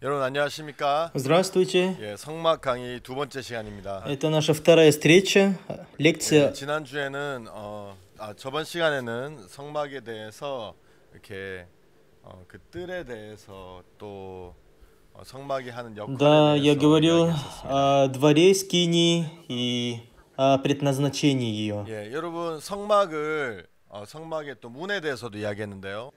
여러분 안녕하십니까? Здравствуйте. 예, 성막 강의 두 번째 시간입니다. Это наша вторая встреча, 예, лекция. 지난주에는 저번 시간에는 성막에 대해서 이렇게 그 뜰에 대해서 또 성막이 하는 Да, 역할에 я 대해서 говорил 이야기했었습니다. о дворе скинии и о предназначении ее. 예, 여러분 성막의 또 문에 대해서도 이야기했는데요.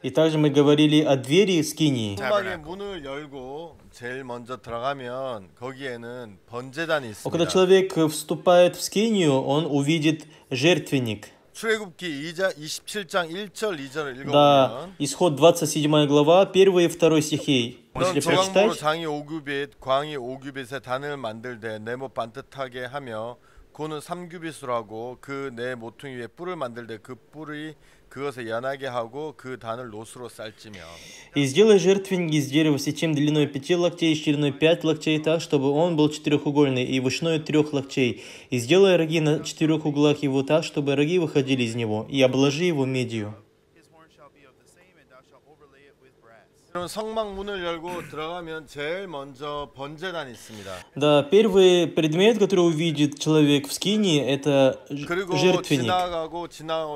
И также мы говорили о двери скинии. 성막의 문을 열고 제일 먼저 들어가면 거기에는 번제단이 Когда 있습니다. человек вступает в скинию, он увидит жертвенник. 출애굽기 27장 1절 2절을 Да, 읽어보면 исход 27 глава, 1 и 2 стихи. 넌 Если 조각목으로 прочитать, 장이 5규빗, 광이 5규빗의 단을 만들되 네모 반듯하게 하며 고는 3규빗으로 하고 그 네 모퉁이 위에 뿔을 만들되 그 뿔이 그것을 연하게 하고 그 단을 노수로 쌀지며 и сделай жертвенник из дерева сечим длиной 5 локтей и шириной 5 локтей, так, чтобы он был четырехугольный и вышиной 3 локтей. И сделай роги на 4 углах его так, чтобы роги выходили из него, и обложи его медью. 성막 문을 열고 들어가면 제일 먼저 번제단이 있습니다. Да, первый предмет, который увидит человек в скинии, это 그리고 жертвенник.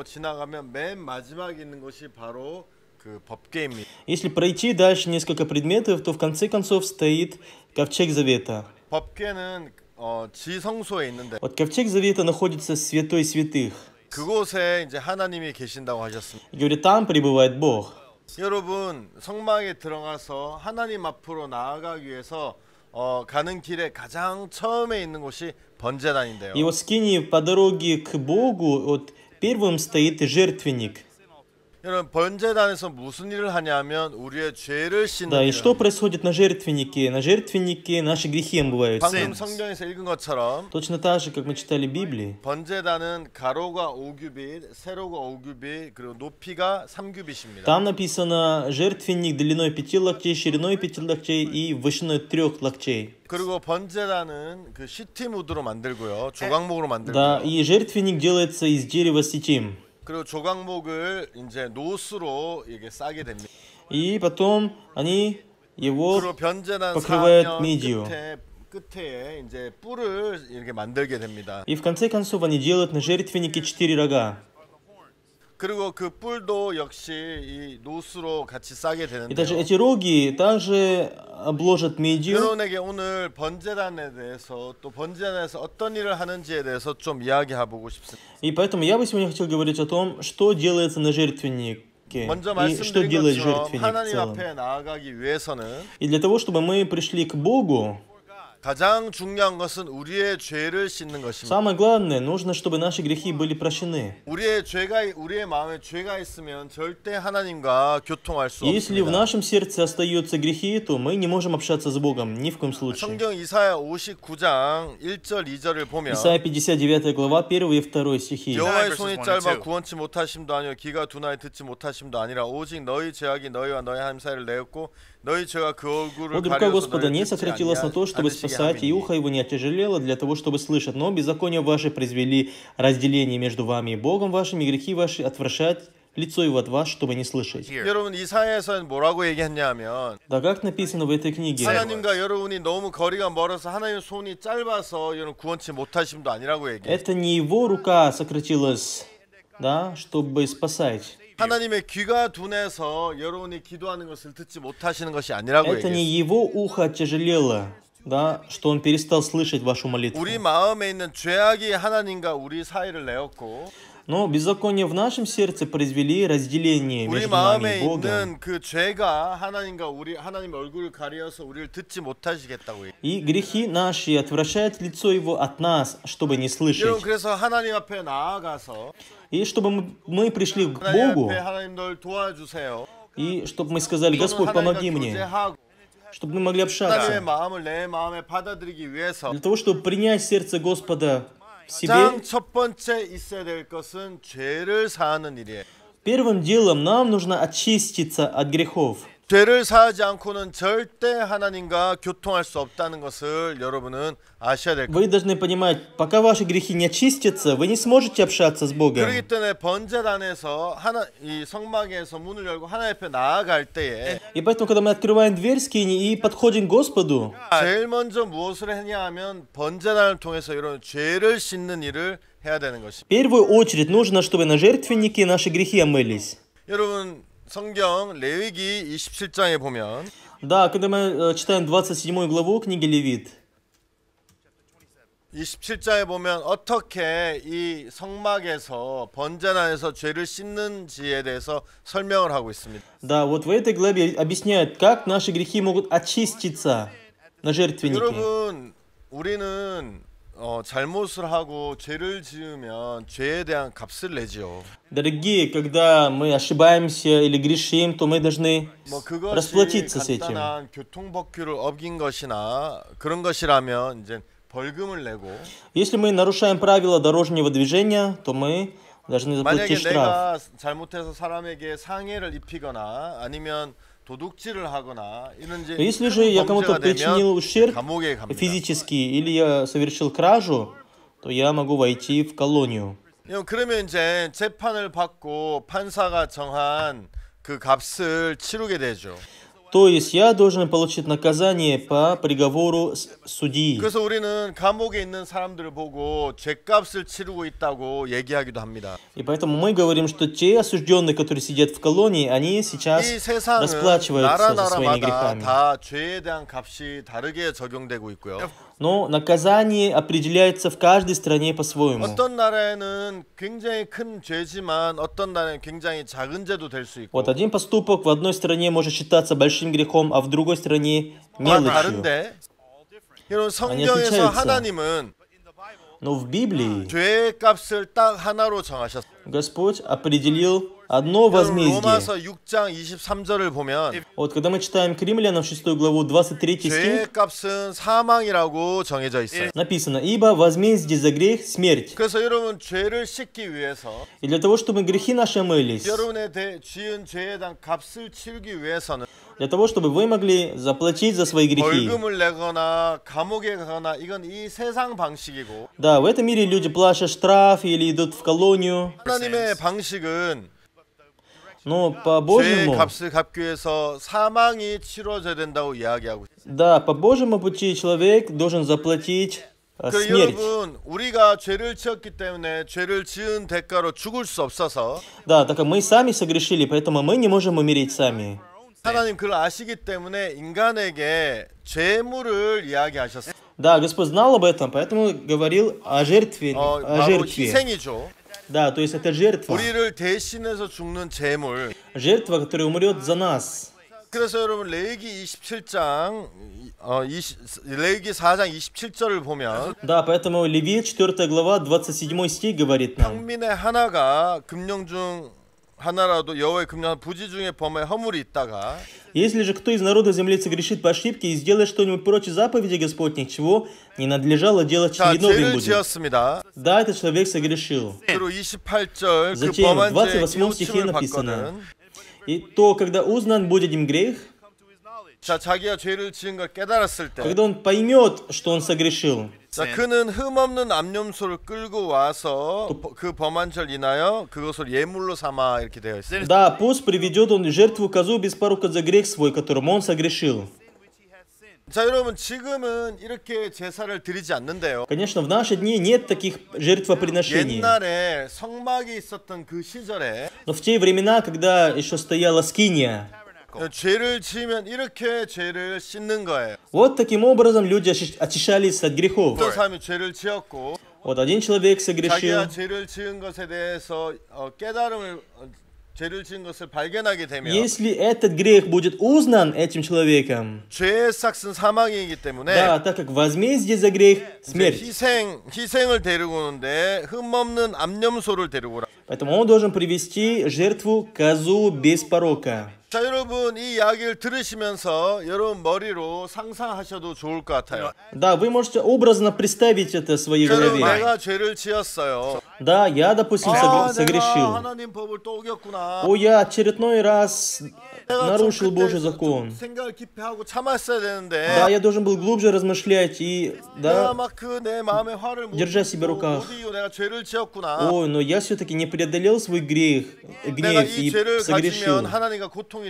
지나가면 맨 마지막에 있는 것이 바로 그 법궤입니다. Если пройти дальше несколько предметов, то в конце концов стоит ковчег завета. 법궤는 지성소에 있는데 Вот ковчег завета находится в святой святых. 그곳에 이제 하나님이 계신다고 하셨습니다. И говорит, там пребывает Бог. 여러분 성막에 들어가서 하나님 앞으로 나아가기 위해서 가는 길에 가장 처음에 있는 곳이 번제단인데요. И вот в скинии по дороге к Богу вот первым стоит жертвенник. 여러분 번제단에서 무슨 일을 하냐면 우리의 죄를 씻는 Да, и 일을 что 합니다. происходит на жертвеннике? На жертвеннике наши грехи омываются. 방금 성경에서 읽은 것처럼 Точно так же, как мы читали в Библии. 번제단은 가로가 5규빗, 세로가 5규빗, 그리고 높이가 3규빗입니다. Там написано жертвенник длиной 5 локтей, шириной 5 локтей и вышиной 3 локтей. 그리고 번제단은 그 시티무드로 만들고요. 조각목으로 Да, 만들고요. и жертвенник делается из дерева ситим. 그리고 조각목을 이제 노수로 이게 싸게 됩니다. И потом они его 그리고 번제단 покрывают 사면 медью. 끝에 이제 뿔을 이렇게 만들게 됩니다. И в конце концов они делают на жертвеннике 4 рога. 그리고 그 뿔도 역시 이 노수로 같이 싸게 И также 되는데요. эти роги также обложат медью. 여러분에게 오늘 번제단에 대해서 또 번제단에서 어떤 일을 하는지에 대해서 좀 이야기해보고 싶습니다. И поэтому я бы сегодня хотел говорить о том, что делается на жертвеннике. 먼저 И что 말씀드린 делает 것처럼 жертвенник в 하나님 целом. 앞에 나아가기 위해서는 И для того, чтобы мы пришли к Богу, 가장 중요한 것은 우리의 죄를 씻는 것입니다. самое главное, нужно, чтобы наши грехи были прощены. 우리의 마음에 죄가 있으면 절대 하나님과 교통할 수 Если в 없습니다. нашем сердце остаются грехи, то мы не можем общаться с Богом, ни в коем случае. 성경 이사야 59장 1절 2절을 보면 Исайя 59 глава, 1 и 2 стихи. 여호와의 손이 짧아 구원치 못하심도 아니요 귀가 둔하여 듣지 못하심도 아니라 오직 너희 죄악이 너희와 너희 하나님 사이를 내었고 너희 죄가 그 얼굴을 Вот рука 가려서 Господа 너희를 не 듣지 сократилась на то, чтобы 않으시게 спасать, и 함이니 ухо его не отяжелело для того, чтобы слышать. Но беззакония ваши произвели разделение между вами и Богом вашим, и грехи ваши отвращать лицо его от вас, чтобы не слышать. 여러분 이사야에서는 뭐라고 얘기했냐면 Да как написано в этой книге? 하나님과 여러분이 너무 거리가 멀어서 하나님의 손이 짧아서 여러분 구원치 못하심도 아니라고 얘기해요. Это не его рука сократилась, да, чтобы спасать. 하나님의 귀가 둔해서 여러분이 기도하는 것을 듣지 못하시는 것이 아니라고 Это не 얘기해요. его ухо оттяжелело, да, что он перестал слышать вашу молитву. 우리 마음에 있는 죄악이 하나님과 우리 사이를 내었고 Но беззакония в нашем сердце произвели разделение 우리 между нами 마음에 и Богом. 있는 그 죄가 하나님 얼굴을 가려서 우리를 듣지 못하시겠다고 얘기해요. И грехи наши отвращают лицо его от нас, чтобы не 여러분 слышать. 그래서 하나님 앞에 나아가서 И чтобы мы пришли к 하나님 Богу, 앞에 하나님 널 도와주세요. и чтобы мы сказали, 또는 Господь, помоги 하나님과 мне, 교제하고 чтобы мы могли 하나님의 общаться. 마음을 내 마음에 받아들이기 위해서 Для того, чтобы принять сердце Господа в себе, 가장 첫 번째 있어야 될 것은 죄를 사하는 일이에요. первым делом нам нужно очиститься от грехов. 죄를 사하지 않고는 절대 하나님과 교통할 수 없다는 것을 여러분은 아셔야 될 Вы 겁니다. должны понимать, пока ваши грехи не очистятся, вы не сможете общаться с Богом. 그렇기 때문에 번제단에서 이 성막에서 문을 열고 하나님 앞에 나아갈 때에 И поэтому, когда мы открываем дверь скини и подходим к Господу, 제일 먼저 무엇을 했냐 하면 번제단을 통해서 이런 죄를 씻는 일을 해야 되는 것입니다. в первую очередь нужно, чтобы на жертвеннике наши грехи омылись. 여러분 성경 레위기 27장에 보면 Да, когда мы читаем 27 главу книги Левит, 27장에 보면 어떻게 이 성막에서 번제단에서 죄를 씻는지에 대해서 설명을 하고 있습니다. да, вот в этой главе объясняют, как наши грехи могут очиститься на жертвеннике. 여러분 우리는 잘못을 하고 죄를 지으면 죄에 대한 값을 내지요. Дорогие, когда мы ошибаемся или грешим, то мы должны 뭐 그것이 расплатиться с этим. 간단한 교통법규를 어긴 것이나 그런 것이라면 이제 벌금을 내고 Если мы нарушаем правила дорожного движения, то мы должны 만약에 заплатить штраф. 내가 잘못해서 사람에게 상해를 입히거나 아니면 도둑질을 하거나 이런 이제 Если же я кому-то 범죄가 причинил 되면 ущерб 감옥에 갑니다. физический или я совершил кражу, то я могу войти в колонию. 그러면 이제 재판을 받고 판사가 정한 그 값을 치르게 되죠. То есть я должен получить наказание по приговору судьи. 그래서 우리는 감옥에 있는 사람들을 보고 죄값을 치르고 있다고 얘기하기도 합니다. И поэтому мы говорим, что те осужденные, которые сидят в колонии, они сейчас 이 세상은 расплачиваются за своими 나라마다 грехами. 다 죄에 대한 값이 다르게 적용되고 있고요. Но наказание определяется в каждой стране по-своему. 어떤 나라에는 굉장히 큰 죄지만 어떤 나라에는 굉장히 작은 죄도 될 수 있고 Вот один поступок в одной стране может считаться большим грехом, а в другой стране 다 мелочью. 다른데 여러분 성경에서 отличаются. 하나님은 Но в Библии 죄의 값을 딱 하나로 정하셨어요. Господь определил одно возмездие. 로마서 6장 23절을 보면 Вот когда мы читаем к Римлянам 6 главу 23 죄의 стих, 값은 사망이라고 정해져 있어요. написано: «Ибо возмездие за грех — смерть». 그래서 여러분 죄를 씻기 위해서 И для того, чтобы грехи наши омылись, 여러분의 지은 죄에 대한 값을 치르기 위해서는 для того, чтобы вы могли заплатить за свои грехи. 벌금을 내거나 감옥에 가거나 이건 이 세상 방식이고 Да, в этом мире люди платят штраф или идут в колонию, 하나님의 방식은 но по 죄의 Божьему, 값을 갚기 위해서 사망이 치러져야 된다고 이야기하고 있어요. да, по Божьему пути человек должен заплатить 그 смерть. 여러분 우리가 죄를 지었기 때문에 죄를 지은 대가로 죽을 수 없어서 Да, так как мы сами согрешили, поэтому мы не можем умереть сами. 하나님 그걸 아시기 때문에 인간에게 죄물을 이야기하셨어요. Да, Господь знал об этом, поэтому говорил о жертве. О 바로 жертве. 희생이죠. Да, то есть это жертва. 우리를 대신해서 죽는 죄물. Жертва, которая умрет за нас. 그래서 여러분 레위기 27장 레위기 4장 27절을 보면 Да, поэтому Левит, 4 глава, 27 стих говорит нам. 평민의 하나가 금령 중 하나라도 여호와의 금령 부지 중에 범에 허물이 있다가 Если же кто из народа земли согрешит по ошибке и сделает что-нибудь против заповеди Господних, чего не надлежало делать, 자 виновен 죄를 будет. 지었습니다. Да, этот человек согрешил. 그리고 28절 그 Затем 범한 в 죄의 28 стихе 깨우침을 написано: 받거든 «И то, когда узнан будет им грех, 자 자기가 죄를 지은 걸 깨달았을 때 когда он поймет, что он согрешил, 자 그는 흠없는 암염소를 끌고 와서 그 범한 죄를 인하여 그것을 예물로 삼아 이렇게 되어 있어요. да, пусть приведет он жертву козу без порока за грех свой, которым он согрешил». 자 여러분 지금은 이렇게 제사를 드리지 않는데요. Конечно, в наши дни нет таких жертвоприношений. 옛날에 성막이 있었던 그 시절에 Но в те времена, когда еще стояла скиния, 죄를 지으면 이렇게 죄를 씻는 거예요. вот таким образом люди очищались от грехов. 어떤 사람이 죄를 지었고 Вот один человек согрешил, 자기가 죄를 지은 것에 대해서 깨달음을 죄를 지은 것을 발견하게 되면 если этот грех будет узнан этим человеком, 죄의 삭은 사망이기 때문에 да, так как возмездие за грех — 이제 смерть, 희생을 데리고 오는데 흠없는 암염소를 데리고 오라. поэтому он должен привести жертву козу без порока. 자, 여러분 이 이야기를 들으시면서 여러분 머리로 상상하셔도 좋을 것 같아요. Да, вы можете образно представить это в своей 자, 여러분 голове. 내가 죄를 지었어요. Да, я, допустим, 내가 согрешил. 하나님 법을 또 어겼구나. О, я очередной раз 내가 нарушил 좀 Божий 그때 закон. 좀 생각을 깊이 하고 참았어야 되는데 Да, я должен был глубже размышлять и, 내가 да, 막 그 내 마음의 화를 못 держа себя в руках. 이기고 내가 죄를 지었구나. Ой, но я все-таки не преодолел свой 내가 гнев 이 и 죄를 согрешил. 가지면 하나님과 교통이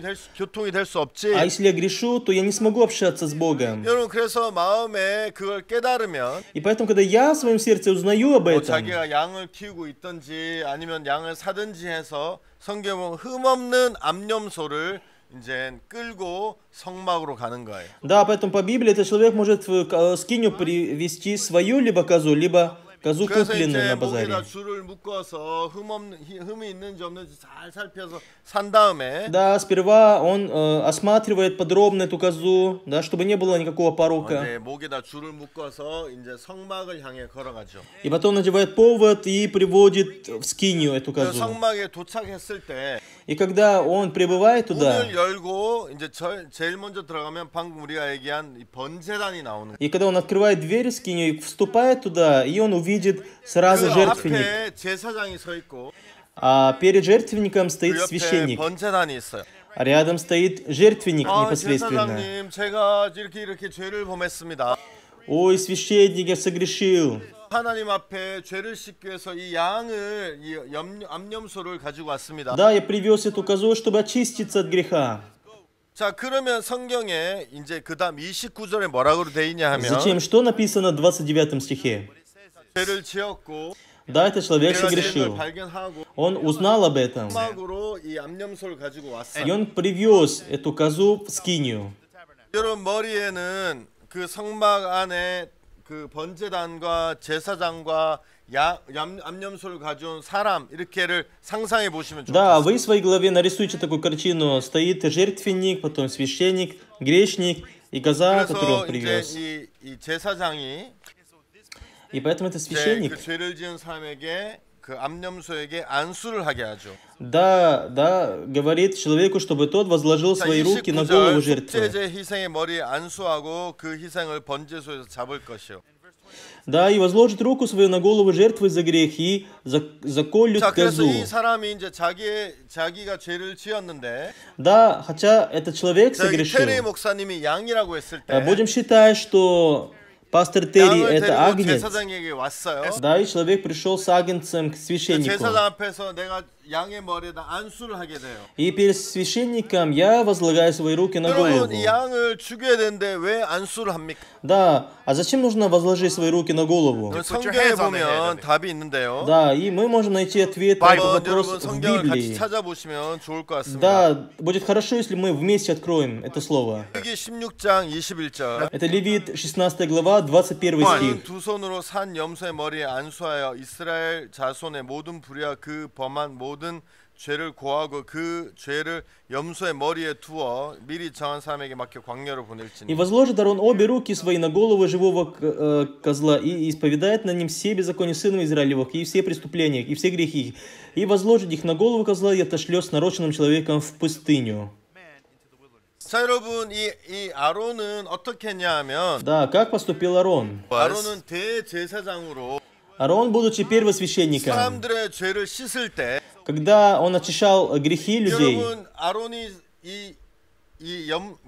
될 수 없지. А если я грешу, то я не смогу общаться с Богом. 여러분 그래서 마음에 그걸 깨달으면 И поэтому, когда я в своем сердце узнаю об 뭐 этом, 자기가 양을 키우고 있든지 아니면 양을 사든지 해서 성경은 흠없는 암염소를 이제 끌고 성막으로 가는 거예요. да, поэтому по Библии этот человек может в скиню привести свою либо козу, либо козу 그래서 купленную 이제 на базаре. 목에다 줄을 묶어서 흠이 있는지 없는지 잘 살펴서 산 다음에 Да, сперва он осматривает подробно эту козу, да, чтобы не было никакого порока. 이제 목에다 줄을 묶어서 이제 성막을 향해 걸어가죠. И потом надевает повод и приводит в скинию эту 그 козу. 성막에 도착했을 때 И когда он прибывает туда, 문을 열고 이제 제일 먼저 들어가면 방금 우리가 얘기한 이 번제단이 나오는 거예요. и когда он открывает дверь в скинию и вступает туда, и он увидит сразу 그 жертвенник. 앞에 제사장이 서 있고 А перед жертвенником стоит 그 옆에 священник, 번제단이 있어요. а рядом стоит жертвенник непосредственно. 제사장님, 제가 이렇게 죄를 범했습니다. Ой, священник, я согрешил. 하나님 앞에 죄를 씻기 위해서 이 양을 이 암염소를 가지고 왔습니다. Да, я привез эту козу, чтобы очиститься от греха. 자, 그러면 성경에 이제 그다음 29절에 뭐라고 돼 있냐 하면 Зачем? Что написано в 29 стихе? 죄를 지었고 Да, этот человек 내가 된 걸 согрешил. 발견하고 Он узнал об этом. 성막으로 이 암염소를 가지고 왔어요. И он привез эту козу в скинию. 여러분 머리에는 그 성막 안에 그 번제단과 제사장과 암염소를 가져온 사람 이렇게를 상상해 보시면 Да, 좋겠어요. вы в своей голове нарисуйте такую картину. Стоит жертвенник, потом священник, грешник и коза, которую 그래서 он 이제 привез. 이 제사장이 И поэтому этот 이제 священник, 그 죄를 지은 사람에게 그 암염소에게 안수를 하게 하죠. да, говорит человеку, чтобы тот возложил 자, свои руки на голову 29절 жертвы. 속죄제 희생의 머리에 안수하고 그 희생을 번제소에서 잡을 것이요. Да, и возложит руку свою на голову жертвы за грех и заколют 자, 그래서 козу. 이 사람이 이제 자기가 죄를 지었는데 Да, хотя этот человек 저기 테리 согрешил. 목사님이 양이라고 했을 때 Будем считать, что пастор Терри 양을 это 데리고 агнец. 제사장에게 왔어요. Да, и человек пришел с агнцем к 그 священнику. 제사장 앞에서 내가 양의 머리에다 안수를 하게 돼요. И перед священником я возлагаю свои руки на голову. 여러분 이 양을 죽여야 되는데 왜 안수를 합니까? Да, а зачем нужно возложить свои руки на голову? 성경에 보면 답이 있는데요. Да, и мы можем найти ответ на этот 한번 вопрос 여러분 в 성경을 같이 Библии. 찾아보시면 좋을 것 같습니다. Да, будет хорошо, если мы вместе откроем это слово. 여기 16장 21절. Это Левит 16 глава, 21 стих. 두 손으로 산 염소의 머리에 안수하여 이스라엘 자손의 모든 불의와 그 범한 모든 죄를 고하고 그 죄를 염소의 머리에 두어 미리 정한 사람에게 맡겨 광야로 И 보낼지니. возложит Арон обе руки свои на голову живого козла, и исповедает на ним все беззакония сынов Израилевых, и все преступления, и все грехи, и возложит их на голову козла, и отошлет с нароченным человеком в пустыню. 자, 여러분 이 아론은 어떻게 했냐 하면 Да, как поступил Арон? 아론은 대제사장으로 Арон, будучи первосвященником, 사람들의 죄를 씻을 때 когда он очищал грехи людей, 여러분 아론이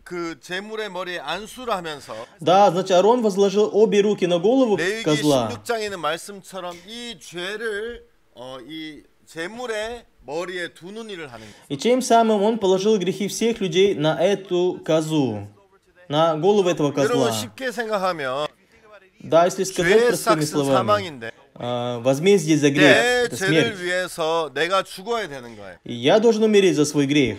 그 제물의 머리에 안수를 하면서 да, значит, Арон возложил обе руки на голову 레위기 козла. 16장에 있는 말씀처럼 이 죄를 이 제물의 머리에 두는 일을 하는 거예요. И тем самым он положил грехи всех людей на эту козу, на голову этого 여러분 козла. 쉽게 생각하면 Да, если сказать 죄의 простыми 삭은 словами, 사망인데 возмездие за грех, 내 это 죄를 смерть. 위해서 내가 죽어야 되는 거예요. И я должен умереть за свой грех.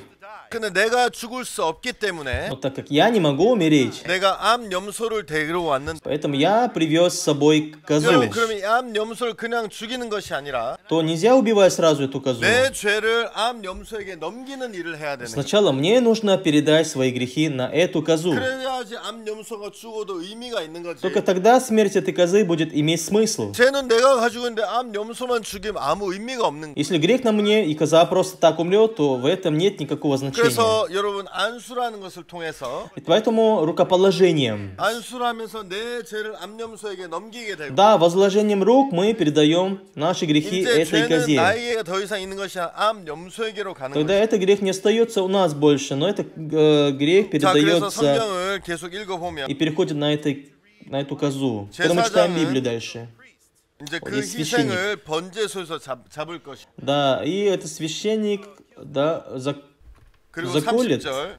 근데 내가 죽을 수 없기 때문에 Но так как я не могу умереть, 내가 암 염소를 데리러 왔는데 поэтому я привез с собой козу. 여러분 그럼 이 암 염소를 그냥 죽이는 것이 아니라 То нельзя убивать сразу эту козу. 내 죄를 암 염소에게 넘기는 일을 해야 되는 거예요. Сначала мне нужно передать свои грехи на эту козу. 그래야지 암 염소가 죽어도 의미가 있는 거지. Только тогда смерть этой козы будет иметь смысл. 죄는 내가 가지고 있는데 암 염소만 죽이면 아무 의미가 없는 거예요. Если грех на мне и коза просто так умрет, то в этом нет никакого значения. 그래서 여러분 안수라는 것을 통해서 И поэтому рукоположением, 안수하면서 내 죄를 암염소에게 넘기게 되고 да, возложением рук мы передаем наши грехи 이제 этой 죄는 козе. 나에게 더 이상 있는 것이 아니라 암염소에게로 가는 Тогда 거죠. этот грех не остается у нас больше, но этот грех 자, 그래서 передается 성경을 계속 읽어보면 и переходит на эту козу. Когда мы читаем Библию дальше. 이제 그 어디 священник. 희생을 번제소에서 잡을 것이. Да, и этот священник, да, 그리고 заколет 30절.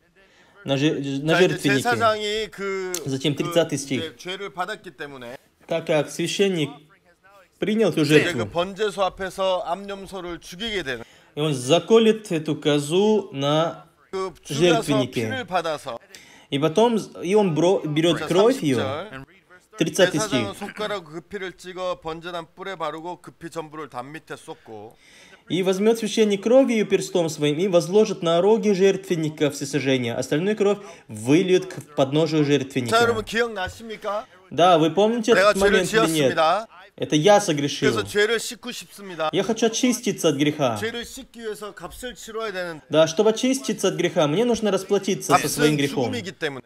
на 자, 이제 жертвеннике. 제사장이 Затем 30 стих. 이제 죄를 받았기 때문에 Так как священник принял эту 이제 그 жертву, 번제소 앞에서 암염소를 죽이게 되는. и он заколет эту козу на 그 죽여서 жертвеннике. 피를 받아서. И потом он берет 자, кровь ее, 30절. 30 стих. 제사장은 손가락 그 피를 찍어 번제단 뿔에 바르고 그 피 전부를 담 밑에 쏟고. И возьмет священник кровь ее перстом своим и возложит на роги жертвенника всесожжения. Остальную кровь выльет к подножию 자, жертвенника. 여러분 기억나십니까? Да, вы помните 내가 этот 죄를 момент или нет? 지었습니다. Это я согрешил. 그래서 죄를 씻고 싶습니다. Я хочу очиститься от греха. 죄를 씻기 위해서 값을 치러야 되는 Да, чтобы очиститься от греха, мне нужно расплатиться со своим 값은 грехом. 죽음이기 때문에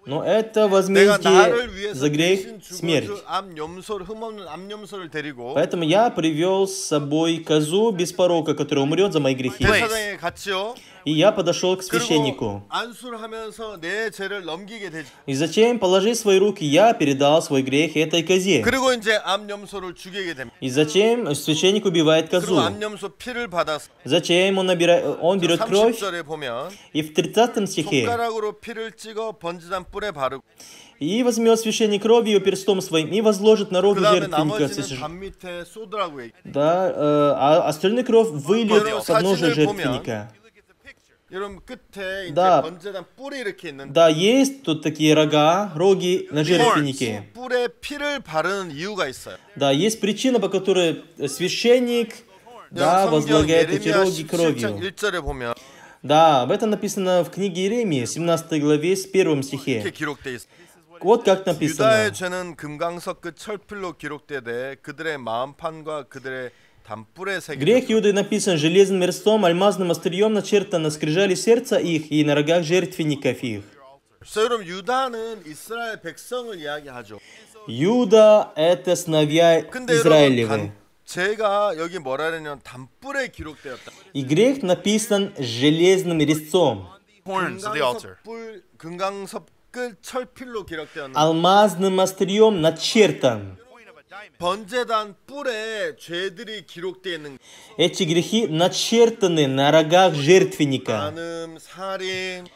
Но это 내가 возмездие 나를 위해서 за грех 대신 смерть. 죽어줄 암염소를 흠없는 암염소를 데리고 Поэтому я привел с собой козу без порока, которая умрет за мои грехи. 제사장에 갔지요. И я подошел к 그리고 священнику. 안수를 하면서 내 죄를 넘기게 되지. И затем, положив свои руки, я передал свой грех этой козе. 그리고 이제 암염소를 죽이게 됩니다. И затем священник убивает 그리고 козу. 암염소 피를 받아서 Затем он берет кровь, 30절에 보면 и в 30 стихе 손가락으로 피를 찍어 번제단 뿔에 바르고 и возьмет священник кровь ее перстом своим и возложит на роги 그 다음에 жертвенника 나머지는 всесожжения. 담 밑에 쏟으라고 얘기. Да, а остальную кровь выльет 여러분, в подножие 사진을 보면 жертвенника. 여러분 끝에 이제 Да. 번제단 뿔이 이렇게 있는데 Да, есть тут такие рога, роги на жертвеннике. 뿔에 피를 바르는 이유가 있어요. Да, есть причина, по которой священник, да, 성경 возлагает эти 예레미야 роги 17장 кровью. 1절에 보면 Да, об этом написано в книге Иеремии, 17 главе, с 1 이렇게 стихе. 기록돼 있어요. Вот как написано. 유다의 죄는 금강석 그 철필로 기록되되 그들의 마음판과 그들의 담뿔에 새겨. Грех Иуды написан железным мерстом, альмазным острием начертан на скрижали сердца их и на рогах жертвенников их. 그래서 여러분 유다는 이스라엘 백성을 이야기하죠. Юда — это сыновья 근데 여러분 Израилевы. 제가 여기 뭐라 그러냐면 담뿔에 기록되었다. И грех написан железным резцом, horns of the altar. 금강석 끝 철필로 기록되었는데 алмазным острием начертан. 번제단 뿔에 죄들이 기록되어 있는 Эти грехи начертаны на рогах жертвенника. 간음, 살인,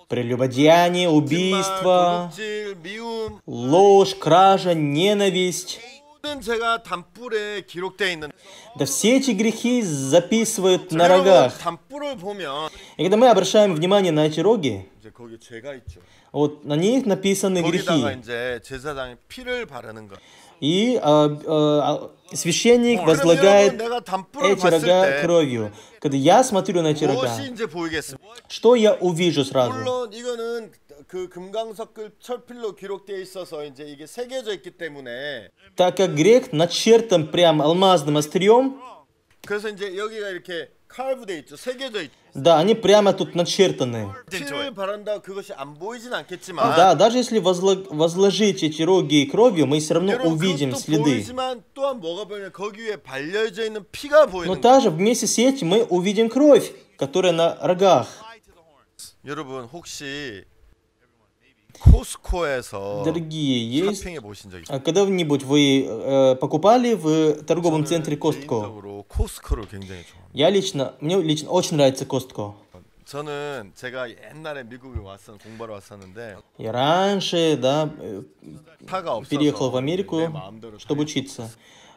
Прелюбодеяние, 거짓말, убийство, 도둑질, 미움 ложь, кража, ненависть. 모든 죄가 담뿔에 기록되어 있는. Да все эти грехи записывают на 여러분 рогах. 담뿔을 보면 И когда мы обращаем внимание на эти роги, 이제 거기 죄가 있죠. вот на них написаны 거기다가 грехи. 이제 제사장이 피를 바르는 거. И священник 그럼 여러분 возлагает 내가 담뿔을 эти 봤을 рога 때 кровью. Когда я смотрю на эти рога, 무엇이 이제 보이겠습니까? что я увижу сразу? 물론 이거는 그 금강석글 철필로 기록되어 있어서 이제 이게 새겨져 있기 때문에 Так как грех начертан прям алмазным острием, 그래서 이제 여기가 이렇게 칼브돼 있죠. 새겨져 있죠. да, они прямо тут начертаны. 피를 바른다 그것이 안 보이진 않겠지만 Да, даже если возложить эти роги кровью, мы все равно 여러분 увидим 그것도 следы. 보이지만 또한 뭐가 보이냐 거기 위에 발려져 있는 피가 Но 보이는 거예요. также вместе с этим мы увидим кровь, которая на рогах. 여러분 혹시 코스코에서 Дорогие, есть... 쇼핑해 보신 적 있어요? А когда-нибудь вы покупали в торговом центре Costco? 개인적으로 코스코를 굉장히 좋아합니다. Мне лично очень нравится Costco. 저는 제가 옛날에 미국에 공부하러 왔었는데 Я раньше, да, 차가 없어서 переехал в 내 Америку, 마음대로 чтобы учиться.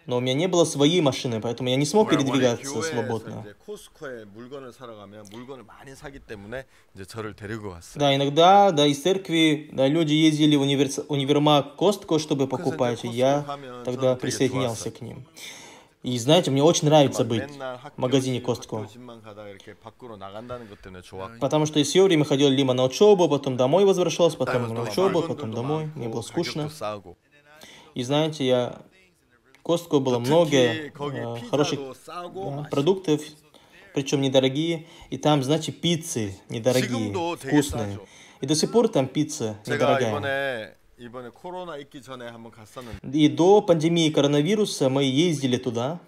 Но у меня не было своей машины, поэтому я не смог передвигаться 교회에서 свободно. 이제 코스코에 물건을 사러 가면 물건을 많이 사기 때문에 이제 저를 데리고 갔어요. Да, иногда, да, из церкви, да, люди ездили в универмаг Costco, чтобы покупать, и я тогда присоединялся к ним. И знаете, мне очень нравится быть в магазине Costco. 집만 가다가 이렇게 밖으로 나간다는 것 때문에 좋았고. Потому что из всего время ходил либо на учебу, потом домой возвращался, потом на учебу, потом домой. Мне было скучно. 가격도 싸고. И знаете, в Costco было много 특히 거기 хороших 피자도 싸고 продуктов, причем недорогие, и там, значит, пиццы недорогие, 지금도 되게 вкусные. 싸죠. И до сих пор там пицца 제가 недорогая. 이번에 코로나 있기 전에 한번 갔었는데 И до пандемии коронавируса мы ездили туда.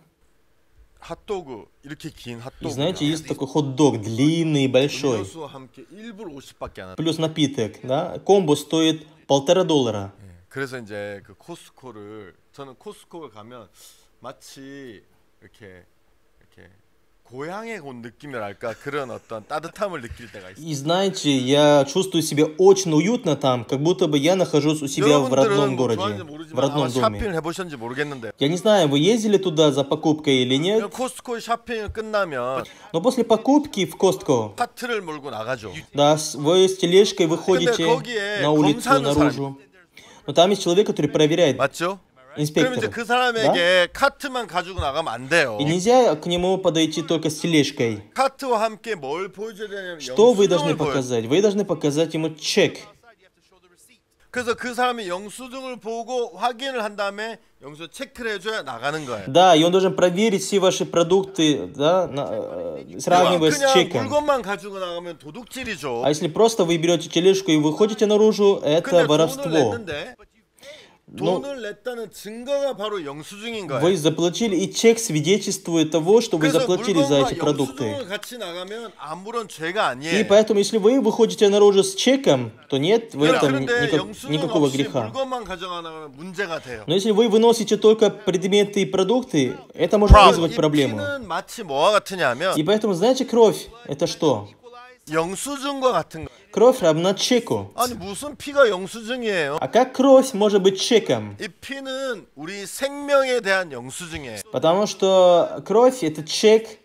핫도그 이렇게 긴 И 핫도그 знаете, есть такой хот-дог, длинный, большой, 음료수와 함께 1불 50밖에 안 하는. плюс напиток, да? Комбо стоит $1,5. 그래서 이제 그 코스코를 저는 코스코를 가면 마치 이렇게 고향에 온 느낌이랄까 그런 어떤 따뜻함을 느낄 때가 있어요. И знаете, я чувствую себя очень уютно там, как будто бы я нахожусь у себя в родном 여러분들은 뭐 городе, 좋아하는지 в 모르지만 아마 родном доме. 쇼핑을 해보셨는지 모르겠는데 Я не знаю, вы ездили туда за покупкой или нет, 코스코 쇼핑을 끝나면 но после покупки в Costco, 카트를 몰고 나가죠. да, вы с тележкой выходите 거기에 на улицу, 검사하는 наружу. Но там есть человек, который проверяет, 맞죠? 그럼 이제 инспектор. 그 사람에게 카트만 가지고 나가면 안 돼요. И нельзя к нему подойти только с тележкой. 카트와 함께 뭘 보여줘야 되냐면 Что вы должны 영수증을 보여. показать? Вы должны показать ему чек. 그래서 그 사람이 영수증을 보고 확인을 한 다음에 영수 체크를 해줘야 나가는 거예요. Да, и он должен проверить все ваши продукты, да, сравнивая с 그냥 чеком. 물건만 가지고 나가면 도둑질이죠. А если просто вы берете тележку и выходите наружу, это 근데 돈을 воровство. 냈는데 Ну, 돈을 냈다는 증거가 바로 영수증인 거예요. вы заплатили, и чек свидетельствует того, что вы 그래서 заплатили за эти 물건과 продукты. 영수증을 같이 나가면 아무런 죄가 И 아니에요. поэтому, если вы выходите наружу с чеком, то нет в этом 그런데 영수증 никакого 없이 греха. 물건만 가져가 나가면 문제가 돼요. Но если вы выносите только предметы и продукты, это может вызвать 이 проблему. 피는 마치 뭐와 같으냐면 И поэтому, знаете, кровь — это что? 영수증과 같은 거. Кровь равна чеку. 아니 무슨 피가 영수증이에요? А как кровь может быть чеком? 이 피는 우리 생명에 대한 영수증이에요. Потому что кровь — это чек,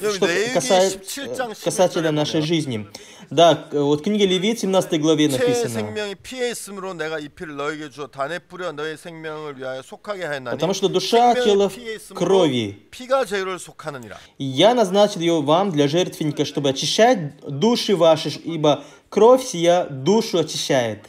여러분, что 레위기 касается 17장 11절에 касательно нашей 보면 жизни. Да, вот в книге Левит, 17 главе 새 написано. 생명이 피에 있으므로 내가 이 피를 너에게 주어 단에 뿌려 너의 생명을 위하여 속하게 하였나니 Потому что душа тела 생명이 피에 в 있으므로 крови. 피가 죄를 속하느니라. И я назначил ее вам для жертвенника, чтобы очищать души ваши, ибо кровь сия душу очищает.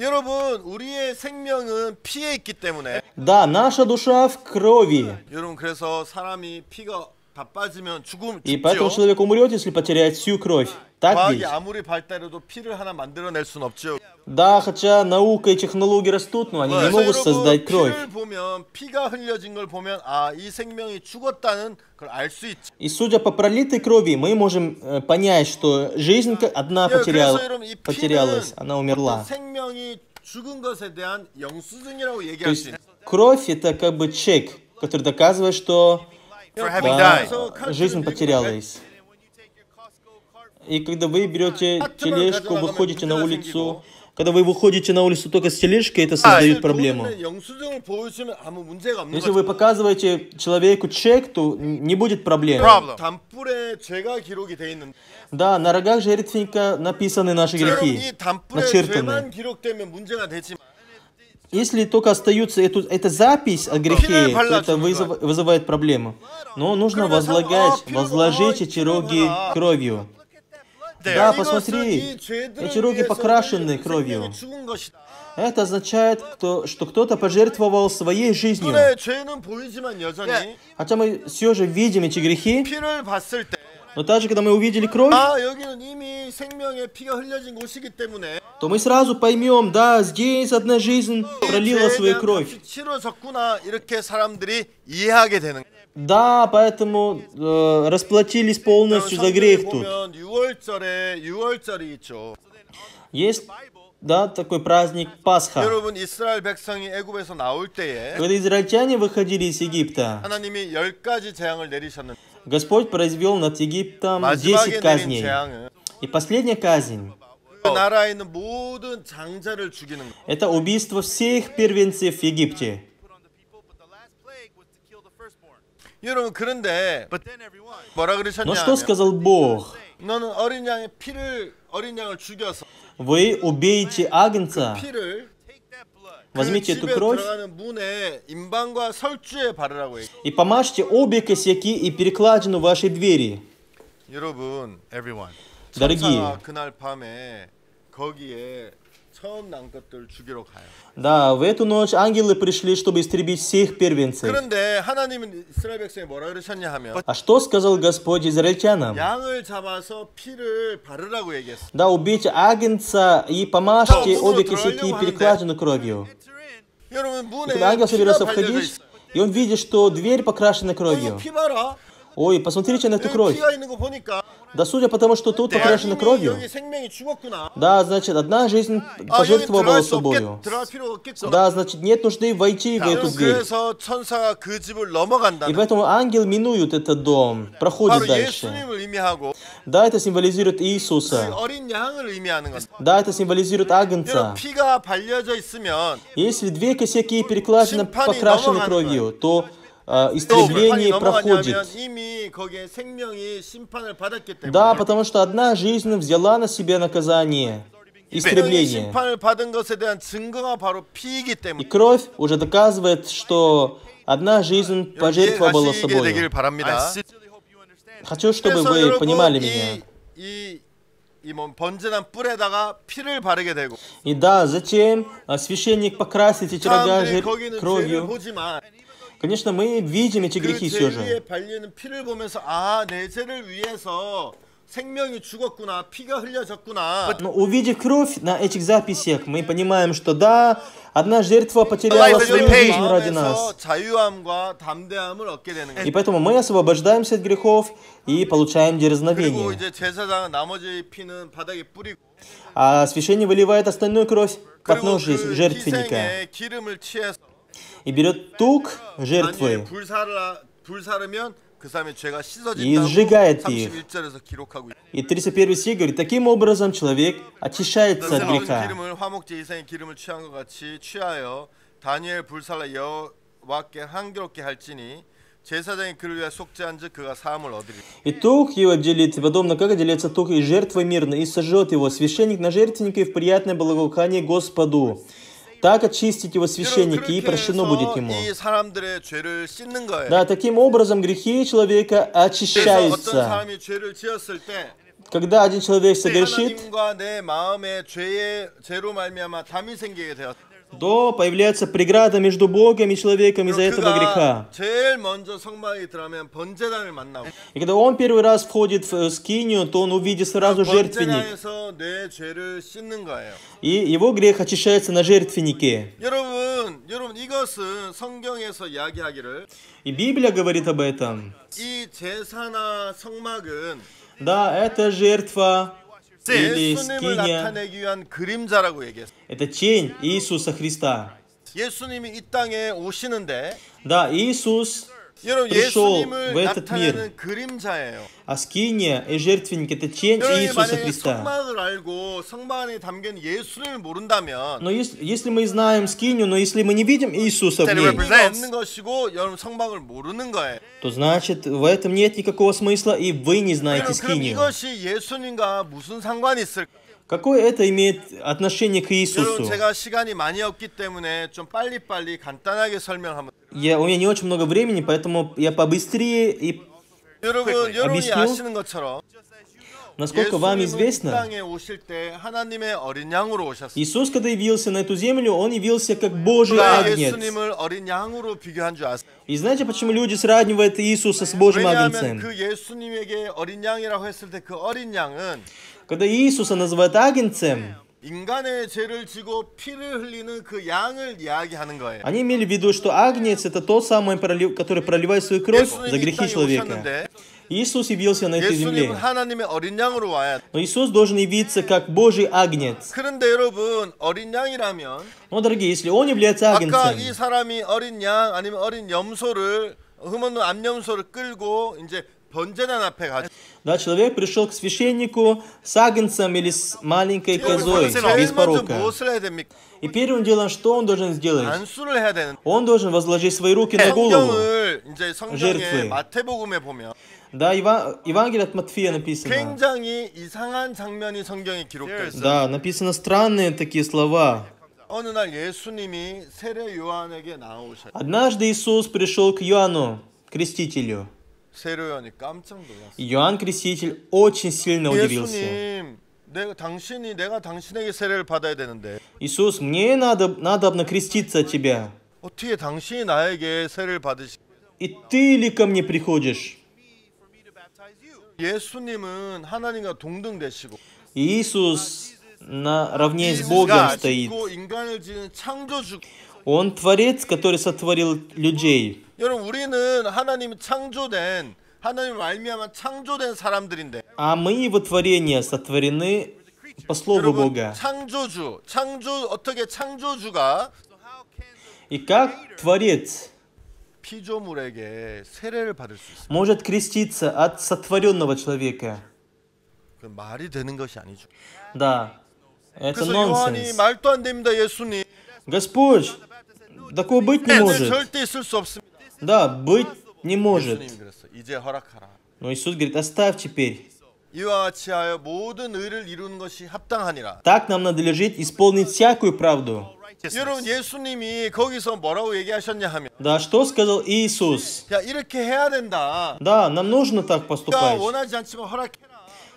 여러분 우리의 생명은 피에 있기 때문에 Да, наша душа в крови. 여러분 그래서 사람이 피가 다 빠지면 И поэтому 죽죠. человек умрет, если потеряет всю кровь. Так 과학이 ведь? 아무리 발달해도 피를 하나 만들어낼 순 없죠. Да, хотя наука и технологии растут, но они не 그래서 могут 여러분 создать кровь. 피를 보면 피가 흘려진 걸 보면 아 이 생명이 죽었다는 걸 알 수 있죠. И судя по пролитой крови, мы можем понять, что жизнь одна 그래서 여러분 이 потерялась, 피는 она 어떤 умерла. 생명이 죽은 것에 대한 영수증이라고 То 얘기할 수 есть 있는. кровь это как бы чек, который доказывает, что For having да, died. жизнь потерялась. И когда вы берете тележку, выходите на улицу, когда вы выходите на улицу только с тележкой, это создает проблему. 영수증을 보여주면 아무 문제가 없는 Если вы 거죠. показываете человеку чек, то не будет проблем. 단뿔에 죄가 기록이 돼 있는. Да, на рогах жертвенника написаны наши 여러분 грехи, 이 단뿔에 начертаны. 죄만 기록되면 문제가 되지만 Если только остается эта запись о грехе, то это вызывает проблему. Но нужно возложить эти роги кровью. Да, посмотри, эти роги покрашены кровью. Это означает, что кто-то пожертвовал своей жизнью. 눈에 죄는 보이지만 여전히 Хотя мы все же видим эти грехи, 피를 봤을 때 но также, когда мы увидели кровь, 아 여기는 이미 생명의 피가 흘려진 곳이기 때문에 то мы сразу поймем, да, здесь одна жизнь пролила свою кровь. 치러졌구나 이렇게 사람들이 이해하게 되는. Да, поэтому расплатились полностью за грех тут. 보면 6월절이 있죠. Есть, да, такой праздник Пасха. 여러분 이스라엘 백성이 애굽에서 나올 때에 Когда израильтяне выходили из Египта, 하나님이 10가지 재앙을 내리셨는데 Господь произвел над Египтом 10 마지막에 내린 казней. 재앙은 И последняя казнь 그 나라에 있는 모든 장자를 죽이는 거. — это убийство всех первенцев в Египте. 여러분 그런데 뭐라 Но 그러셨냐 что 하면 сказал Бог? 너는 어린 양을 죽여서 Вы убейте агнца, 피를 возьмите 그 эту 집에 кровь 들어가는 문에 임방과 설주에 바르라고 얘기. и помажьте обе косяки и перекладину вашей двери. 여러분, Дорогие, 천사가 그날 밤에 거기에 처음 난 것들 죽이러 가요. Да, в эту ночь ангелы пришли, чтобы истребить всех первенцев. 그런데 하나님은 이스라엘 백성에 뭐라 그러셨냐 하면 А что сказал Господь израильтянам? 양을 잡아서 피를 바르라고 얘기했어. Да, убейте агнца и помажьте обе кисети перекладину кровью. 여러분 И 문에 когда ангел 피가 собирался 발려져 входить, 있어. и он видит, что дверь покрашена 이거 кровью. 피 봐라. Ой, посмотрите на эту 여기 кровь. 피가 있는 거 보니까 Да судя по тому, что тут покрашена 이미 кровью, 여기 생명이 죽었구나. да, значит, одна жизнь 아, 여기 пожертвовала 들어갈 수 собою. 들어갈 필요가 없겠어. Да, значит, нет нужды войти в эту 여러분, дверь. 그래서 천사가 그 집을 И 넘어간다. поэтому ангел минует этот дом, 바로 проходит дальше. 예수님을 의미하고 Да, это символизирует 그 Иисуса. 어린 양을 의미하는 것. Да, это символизирует 여러분 агнца. 피가 발려져 있으면 Если две косяки перекладины 심판이 покрашены 넘어가는 кровью, то 심판이 истребление 넘어가냐면 проходит. 이미 거기에 생명이 심판을 받았기 때문에 Да, потому что одна жизнь взяла на себя наказание, 생명이 истребление. 심판을 받은 것에 대한 증거가 바로 피이기 И 때문에 кровь уже доказывает, что одна жизнь пожертвовала 이해가시게 되기를 собой. 바랍니다. Хочу, чтобы 그래서 вы понимали 여러분 меня. 이뭐 번제단 뿔에다가 피를 바르게 되고 И да, затем священник покрасит эти рога 사람들이 거기는 죄를 кровью. 보지만 Конечно, мы видим эти 그 грехи 죄 все 위에 же. 발리는 피를 보면서 아, 내 죄를 위해서 생명이 죽었구나, 피가 흘려졌구나. Но увидев кровь на этих записях, мы понимаем, что да, одна жертва потеряла свою жизнь ради нас. 마음에서 자유함과 담대함을 얻게 되는 И 거예요. поэтому мы освобождаемся от грехов и получаем 그리고 дерзновение. 이제 제사장은 나머지 피는 바닥에 뿌리고 А священник выливает остальную кровь под 그리고 ножи 그 жертвенника 희생에 기름을 취해서 и берет тук 아니 жертвы 불사르면 그 사람의 죄가 И 씻어진다고 сжигает их. 31절에서 기록하고 있어요. И 31 стих говорит, таким образом человек очищается от 모든 греха. 기름을 화목제 희생의 기름을 취한 것 같이 취하여 다니엘 불살라 여호와께 향기롭게 할지니 제사장이 그를 위하여 속죄한즉 그가 사함을 얻으리라. И тук его отделит, подобно как отделяется тук из жертвы мирной, и сожжет его священник на жертвеннике в приятное благоухание Господу. Так очистить его священники, и прощено будет ему. 이 사람들의 죄를 씻는 거예요. Да, таким образом грехи человека 그래서 어떤 очищаются. 사람이 죄를 지었을 때 Когда один человек согрешит, 하나님과 내 마음에 죄로 말미암아 담이 생기게 되었다. то появляется преграда между Богом и человеком из-за этого 그가 греха. 제일 먼저 성막에 들어가면 번제단을 만나고 И когда он первый раз входит в скинию, то он увидит сразу жертвенник. 번제단에서 내 죄를 씻는 거예요. И его грех очищается на жертвеннике. 여러분 이것은 성경에서 이야기하기를 И Библия говорит об этом. 이 제사나 성막은 Да, это жертва или 예수님을 скиния. 나타내기 위한 그림자라고 얘기했어요. Это тень Иисуса Христа. 예수님이 이 땅에 오시는데 Да, Иисус 여러분 пришел 예수님을 в этот мир. 나타내는 그림자예요. А скиния и жертвенник это тень 여러분이 Иисуса 만약에 Христа. 성막을 알고 성막 안에 담긴 예수님을 모른다면 Но если мы знаем скинию, но если мы не видим Иисуса в ней, 의미가 없는 것이고 여러분 성막을 모르는 거예요. то значит в этом нет никакого смысла, и вы не знаете 여러분, 그럼 скинию. 이것이 예수님과 무슨 상관이 있을까? Какое это имеет отношение к 여러분 Иисусу? 제가 시간이 많이 없기 때문에 좀 빨리빨리 간단하게 설명하면 У меня не очень много времени, поэтому я побыстрее и 여러분이 объясню. 아시는 것처럼 Насколько вам 예수님은 이 известно, 땅에 오실 때 하나님의 어린 양으로 오셨어요. Иисус, когда явился на эту землю, Он явился как Божий 누가 агнец. 예수님을 어린 양으로 비교한 줄 아세요? И знаете, почему люди сравнивают Иисуса с Божьим 왜냐하면 агнцем? 그 예수님에게 어린 양이라고 했을 때 그 어린 양은 Когда Иисуса называют агнцем, 인간의 죄를 지고 피를 흘리는 그 양을 이야기하는 거예요. они имели в виду, что агнец это тот самый, который проливает свою кровь за 예수님이 이 грехи 땅에 человека. 오셨는데 Иисус явился на этой 예수님은 земле. 하나님의 어린 양으로 와야 돼. Но Иисус должен явиться как Божий агнец. 그런데 여러분 어린 양이라면 Но, дорогие, если Он является 아까 агнцем, 이 사람이 어린 양 아니면 어린 염소를 흠없는 암염소를 끌고 이제 번제단 앞에 가죠. да, человек пришел к священнику с агнцем или с маленькой козой, без 제일 먼저 порока. 무엇을 해야 됩니까? И первым делом, что он должен сделать? 안수를 해야 되는. Он должен возложить свои руки на голову. 성경을 이제 성경에 жертвы. 마태복음에 보면 Да, Евангелие от Матфея написано. 굉장히 이상한 장면이 성경에 기록되어 있어요. Да, написано странные такие слова. 어느 날 예수님이 세례 요한에게 나오셨어요. Однажды Иисус пришел к Иоанну, крестителю. 세례 요한이 깜짝 놀랐어요. Иоанн Креститель очень сильно удивился. 예수님, 내가 당신에게 세례를 받아야 되는데 Иисус, мне надобно креститься от Тебя. 어떻게 당신이 나에게 세례를 받으시? И Ты ли ко мне приходишь? 예수님은 하나님과 동등되시고 Иисус наравне с 이스가 Богом стоит. 짓고 인간을 지은 창조주. Он Творец, который сотворил людей. 여러분 우리는 하나님이 창조된 하나님 말미암아 창조된 사람들인데 А мы, Его творения, сотворены по Слову 여러분 Бога. 어떻게 창조주가 И как Творец 피조물에게 세례를 받을 수 있습니까? может креститься от сотворенного человека? 그 말이 되는 것이 아니죠. Да, это 그래서 요한이 нонсенс. 말도 안 됩니다. 예수님. Господь, такого быть не 네, может. 절대 있을 수 없습니다. Да, быть не может. 예수님이 그랬어. 이제 허락하라. Но Иисус говорит, оставь теперь. 이와 같이 하여 모든 의를 이루는 것이 합당하니라. Так нам надлежит исполнить всякую правду. 여러분 예수님이 거기서 뭐라고 얘기하셨냐 하면 Да, что сказал Иисус? 야 이렇게 해야 된다. Да, нам нужно так 내가 поступать. 원하지 않지만 허락해라.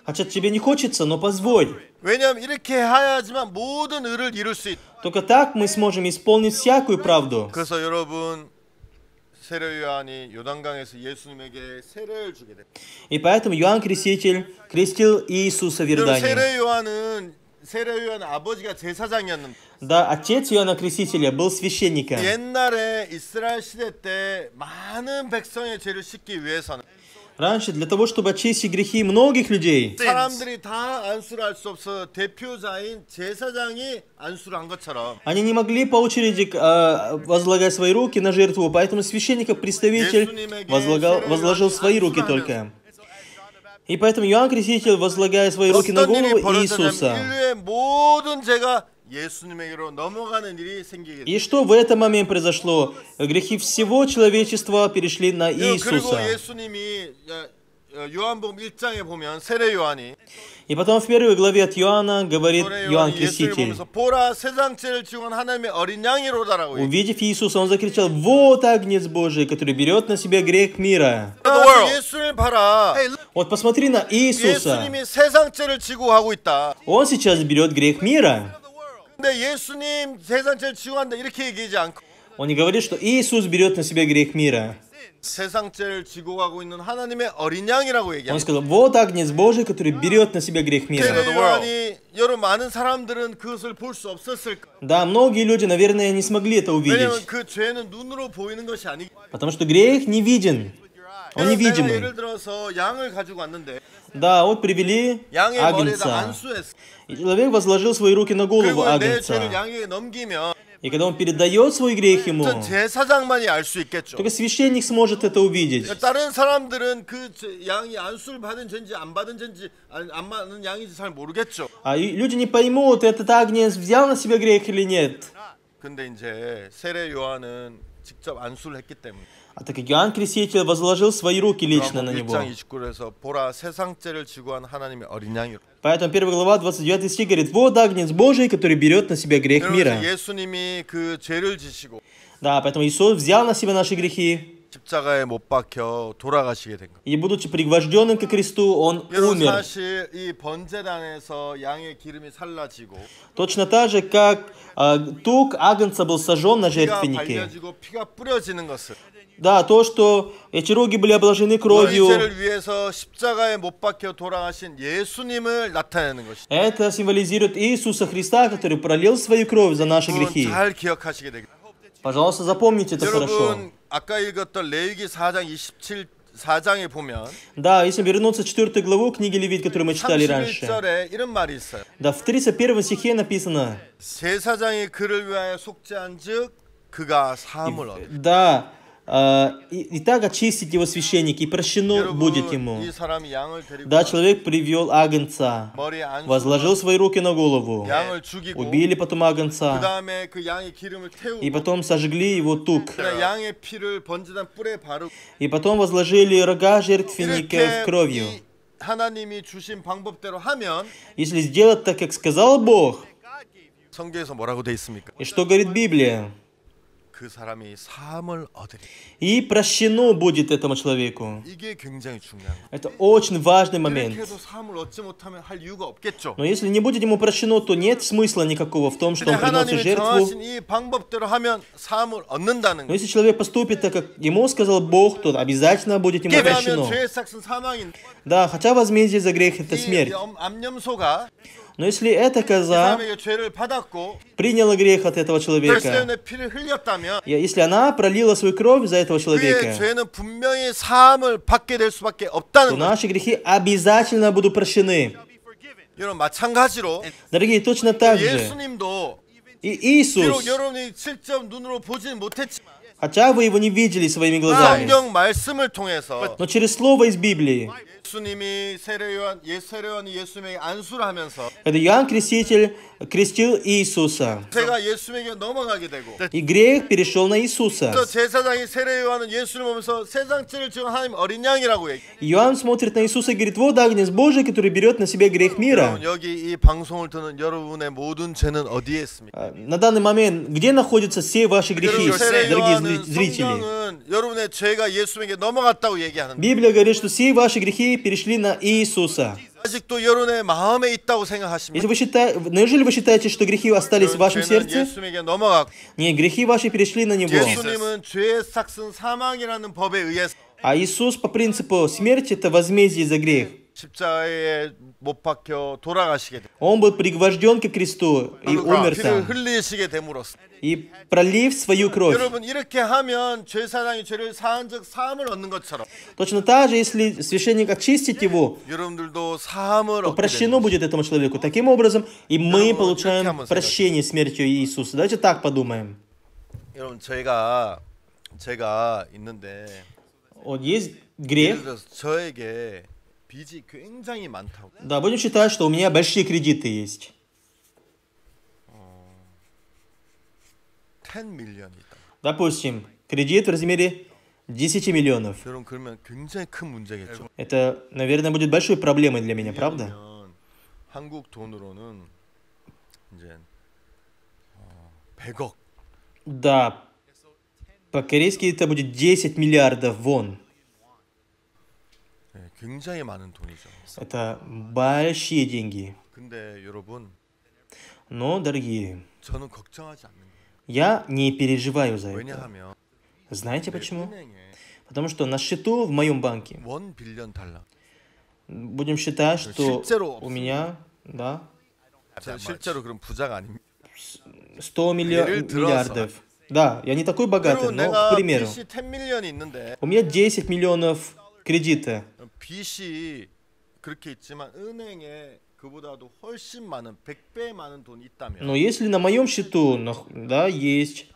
Хотя тебе не хочется, но позволь. 왜냐하면 이렇게 해야지만 모든 의를 이룰 수 있다. Только так мы сможем исполнить всякую правду. 그래서 여러분 세례 요한이 요단강에서 예수님에게 세례를 주게 됩니다. И поэтому Иоанн Креститель крестил Иисуса в 여러분 Иордане. 세례 요한 아버지가 제사장이었는데 Да, отец Иоанна Крестителя был священником. 옛날에 이스라엘 시대 때 많은 백성의 죄를 씻기 위해서는 Раньше, для того, чтобы очистить грехи многих людей, 사람들이 다 안수를 할 수 없어 대표자인 제사장이 안수를 한 것처럼 они не могли по очереди возлагать свои руки на жертву, поэтому священник, как представитель, возложил свои руки только. И поэтому Иоанн Креститель, возлагая свои руки на 어떤 일이 голову 벌어졌냐면 Иисуса. 인류의 모든 죄가 예수님에게로 넘어가는 일이 생기게 И что в этот момент произошло? Грехи всего человечества перешли на 그리고 Иисуса. 예수님이 요한복음 1장에 보면 세례 요한이 И потом в первой главе от Иоанна говорит 세례 Иоанн 요한이 예수를 Креститель. 보면서 보라 세상 죄를 지고 온 하나님의 어린 양이로다라고 얘기해요. Увидев Иисуса, он закричал: «Вот Агнец Божий, который берет на себя грех мира». 예수를 봐라. Вот посмотри на Иисуса. 예수님이 세상 죄를 지고 하고 있다. Он сейчас берет грех мира. 근데 예수님 세상 죄를 지고 한다 이렇게 얘기하지 않고 Он не говорит, что Иисус берет на себя грех мира. 세상 죄를 지고 가고 있는 하나님의 어린 양이라고 Он 얘기합니다. сказал: «Вот Агнец Божий, который берет на себя грех мира». 세례 요한이 여러분 많은 사람들은 그것을 볼 수 없었을 거예요. Да, многие люди, наверное, не смогли это 왜냐하면 увидеть. 그 죄는 눈으로 보이는 것이 아니기 Потому что грех не виден. Он 내가 невидимый. 예를 들어서 양을 가지고 왔는데 Да, вот привели 양의 머리에다 Агнца. 안수했어. И человек возложил свои руки на голову 그리고 내 죄를 Агнца. 양에게 넘기면 И когда он передает свой грех ему, 전 제사장만이 알 수 있겠죠. только священник сможет это увидеть. 다른 사람들은 그 양이 안수를 받은 죄인지 안 받은 죄인지 안 받은 양인지 잘 모르겠죠. А люди не поймут, этот Агнец взял на себя грех или нет. 근데 이제 세례 요한은 직접 안수를 했기 때문에 А так как Иоанн Креститель возложил свои руки лично на него. 1장 29절에서 보라 세상 죄를 지고 한 하나님의 어린 양이로. Поэтому 1 глава 29 стих говорит: «Вот Агнец Божий, который берет на себя грех мира». 예수님이 그 죄를 지시고 Да, поэтому Иисус взял на себя наши грехи, 십자가에 못 박혀 돌아가시게 된 거. и, будучи пригвожденным ко кресту, Он 여러분 умер. 사실 이 번제단에서 양의 기름이 살라지고 Точно так же, как тук Агнца был сожжен на 피가 жертвеннике. 발려지고 피가 뿌려지는 것을 Да, то, что эти роги были обложены 너희 кровью, 죄를 위해서 십자가에 못 박혀 돌아가신 예수님을 나타내는 것이죠. это символизирует Иисуса Христа, который пролил свою кровь за наши грехи. 잘 기억하시게 되겠습니다. Пожалуйста, запомните это хорошо. 여러분 아까 읽었던 레위기 4장 4장에 보면 Да, если вернуться в 4 главу книги Левит, которую мы читали раньше. 31절에 이런 말이 있어요. Да, в 31 стихе написано: 제사장이 그를 위하여 속죄한즉 그가 사함을 얻어. «Да, и так очистить его священник, и прощено будет ему». 이 사람이 양을 데리고 Да, человек привел Агнца, 머리에 안수 возложил свои руки на голову, 양을 죽이고 убили потом Агнца, 그다음에 그 양의 기름을 и 태우고 потом сожгли его тук, 양의 피를 번제단 뿔에 바르고 и потом возложили рога жертвенника 이렇게 кровью. 이 하나님이 주신 방법대로 하면 Если сделать так, как сказал Бог, 성경에서 뭐라고 돼 있습니까? и что говорит Библия? 그 사람이 사함을 얻으리. И прощено будет этому человеку. 이게 굉장히 중요한 거예요. Это очень важный 이렇게 момент. 해도 사함을 얻지 못하면 할 이유가 없겠죠. Но если не будет ему прощено, то нет смысла никакого в том, что 근데 он приносит 하나님이 жертву. 정하신 이 방법대로 하면 사함을 얻는다는 Но 거예요. если человек поступит так, как ему сказал Бог, то обязательно будет ему 왜냐하면 прощено. 죄의 삭은 사망인데 Да, хотя возмездие за грех это 이 смерть. 암염소가 Но если эта 이 коза 사람에게 죄를 받았고 приняла грех от этого человека, 벨세운의 피를 흘렸다면 если она пролила свою кровь за этого 그의 человека, 죄는 분명히 사함을 받게 될 수밖에 없다는 то 거예요. наши грехи обязательно будут прощены. 여러분 마찬가지로 Дорогие, точно так же 예수님도 и 비록 Иисус, 여러분이 직접 눈으로 보지는 못했지만 хотя вы его не видели своими глазами, 성경 말씀을 통해서 но через слово из Библии, 예수님이 세례요한이 예수님에게 안수를 하면서 когда Иоанн Креститель крестил Иисуса, 제가 예수님에게 넘어가게 되고 и грех перешел на Иисуса. 또 제사장이 세례요한은 예수를 보면서 세상 죄를 지은 하나님 어린 양이라고 얘기해요. Иоанн смотрит на Иисуса и говорит: вот Агнец Божий, который берет на себя грех мира. 여기 이 방송을 듣는 여러분의 모든 죄는 어디에 있습니까? На данный момент, где находятся все ваши грехи, дорогие 세례요한은 зрители? 성경은 여러분의 죄가 예수님에게 넘어갔다고 얘기하는데 Библия говорит, что все ваши грехи перешли на Иисуса. 아직도 여러분의 마음에 있다고 생각하십니까? Если вы считаете, неужели вы считаете, что грехи остались в вашем 죄는 сердце? 예수님에게 넘어갔고 Нет, грехи ваши перешли на Него. 예수님은 죄의 삭슨 사망이라는 법에 의해서 А Иисус по принципу смерти это возмездие за грех. 십자가에 못 박혀 돌아가시게 돼. Он был пригвожден к кресту и умер 피를 там. 흘리시게 됨으로써 И пролив свою кровь. 여러분 이렇게 하면 제사장이 죄를 사한 적 사함을 얻는 것처럼 Точно так же, если священник очистит его, 여러분들도 사함을 то 얻게 прощено 되는 будет этому человеку. Таким образом, и мы 여러분, получаем 이렇게 한번 прощение смертью Иисуса. Давайте так подумаем. 여러분 제가 있는데 Вот есть 예를 грех. 들어서 저에게 빚이 굉장히 많다고 Да, будем считать, что у меня большие кредиты есть. 10 밀리언이 있다. Допустим, кредит в размере 10 миллионов. 여러분 그러면 굉장히 큰 문제겠죠. Это, наверное, будет большой проблемой для меня, правда? 그러면 한국 돈으로는 이제 100억. Да. По-корейски это будет 10 миллиардов вон. 네, 굉장히 많은 돈이죠. Это большие деньги. 근데 여러분 Но, dорогие, 저는 걱정하지 않는 거예요. я не переживаю за это. 왜냐하면 Знаете 내 почему? 은행에 Потому что на счету в моем банке, $1 빌리언 будем считать, что 실제로 у меня, да, 저는 실제로 그런 부자가 아닙니다. 100 예를 들어서. миллиардов. Да, я не такой богатый, 여러분 но, к 내가 примеру, 빚이 10 밀리언이 있는데 у меня 10 миллионов кредита. 빚이 그렇게 있지만 은행에 그보다도 훨씬 많은 100배 많은 돈이 있다면 Но если на моем счету, да, есть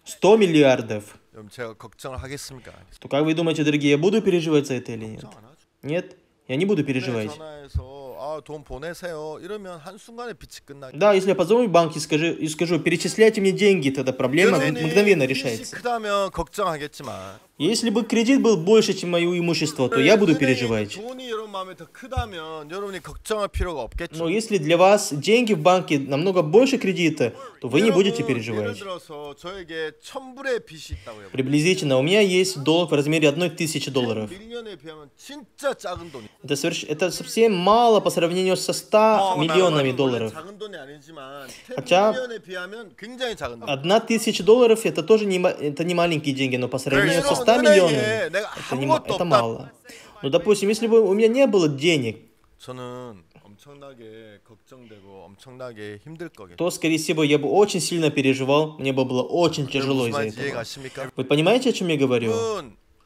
100 миллиардов, 여러분 제가 걱정을 하겠습니까? то как вы думаете, дорогие, я буду переживать за это или нет? 걱정 안 하죠. Нет, я не буду 네, переживать. 전화해서 돈 보내세요. 이러면 한순간에 빚이 끝나게. Да, если я позвоню в банк и скажу, перечисляйте мне деньги, тогда проблема мгновенно 빚이 решается. 크다면 걱정하겠지만 Если бы кредит был больше, чем мое имущество, то я буду переживать. 돈이 여러분 마음에 더 크다면 여러분이 걱정할 필요가 없겠죠. Но если для вас деньги в банке намного больше кредита, то вы не будете 예를 переживать. 들어서 저에게 1000불의 빚이 있다고요. Приблизительно, у меня есть долг в размере $1000. 밀리언에 비하면 진짜 작은 돈이. Это совсем мало по сравнению со 100 миллионами долларов. 작은 돈이 아니지만 10 хотя 밀리언에 비하면 굉장히 작은 돈. $1000 это тоже это не маленькие деньги, но по сравнению со 100 миллионами это мало. Ну, допустим, если бы у меня не было денег, 저는 엄청나게 걱정되고 엄청나게 힘들 거겠죠. то, скорее всего, я бы очень сильно переживал, мне бы было очень тяжело из-за 무슨 말인지 этого. 이해가십니까? Вы понимаете, о чем я говорю?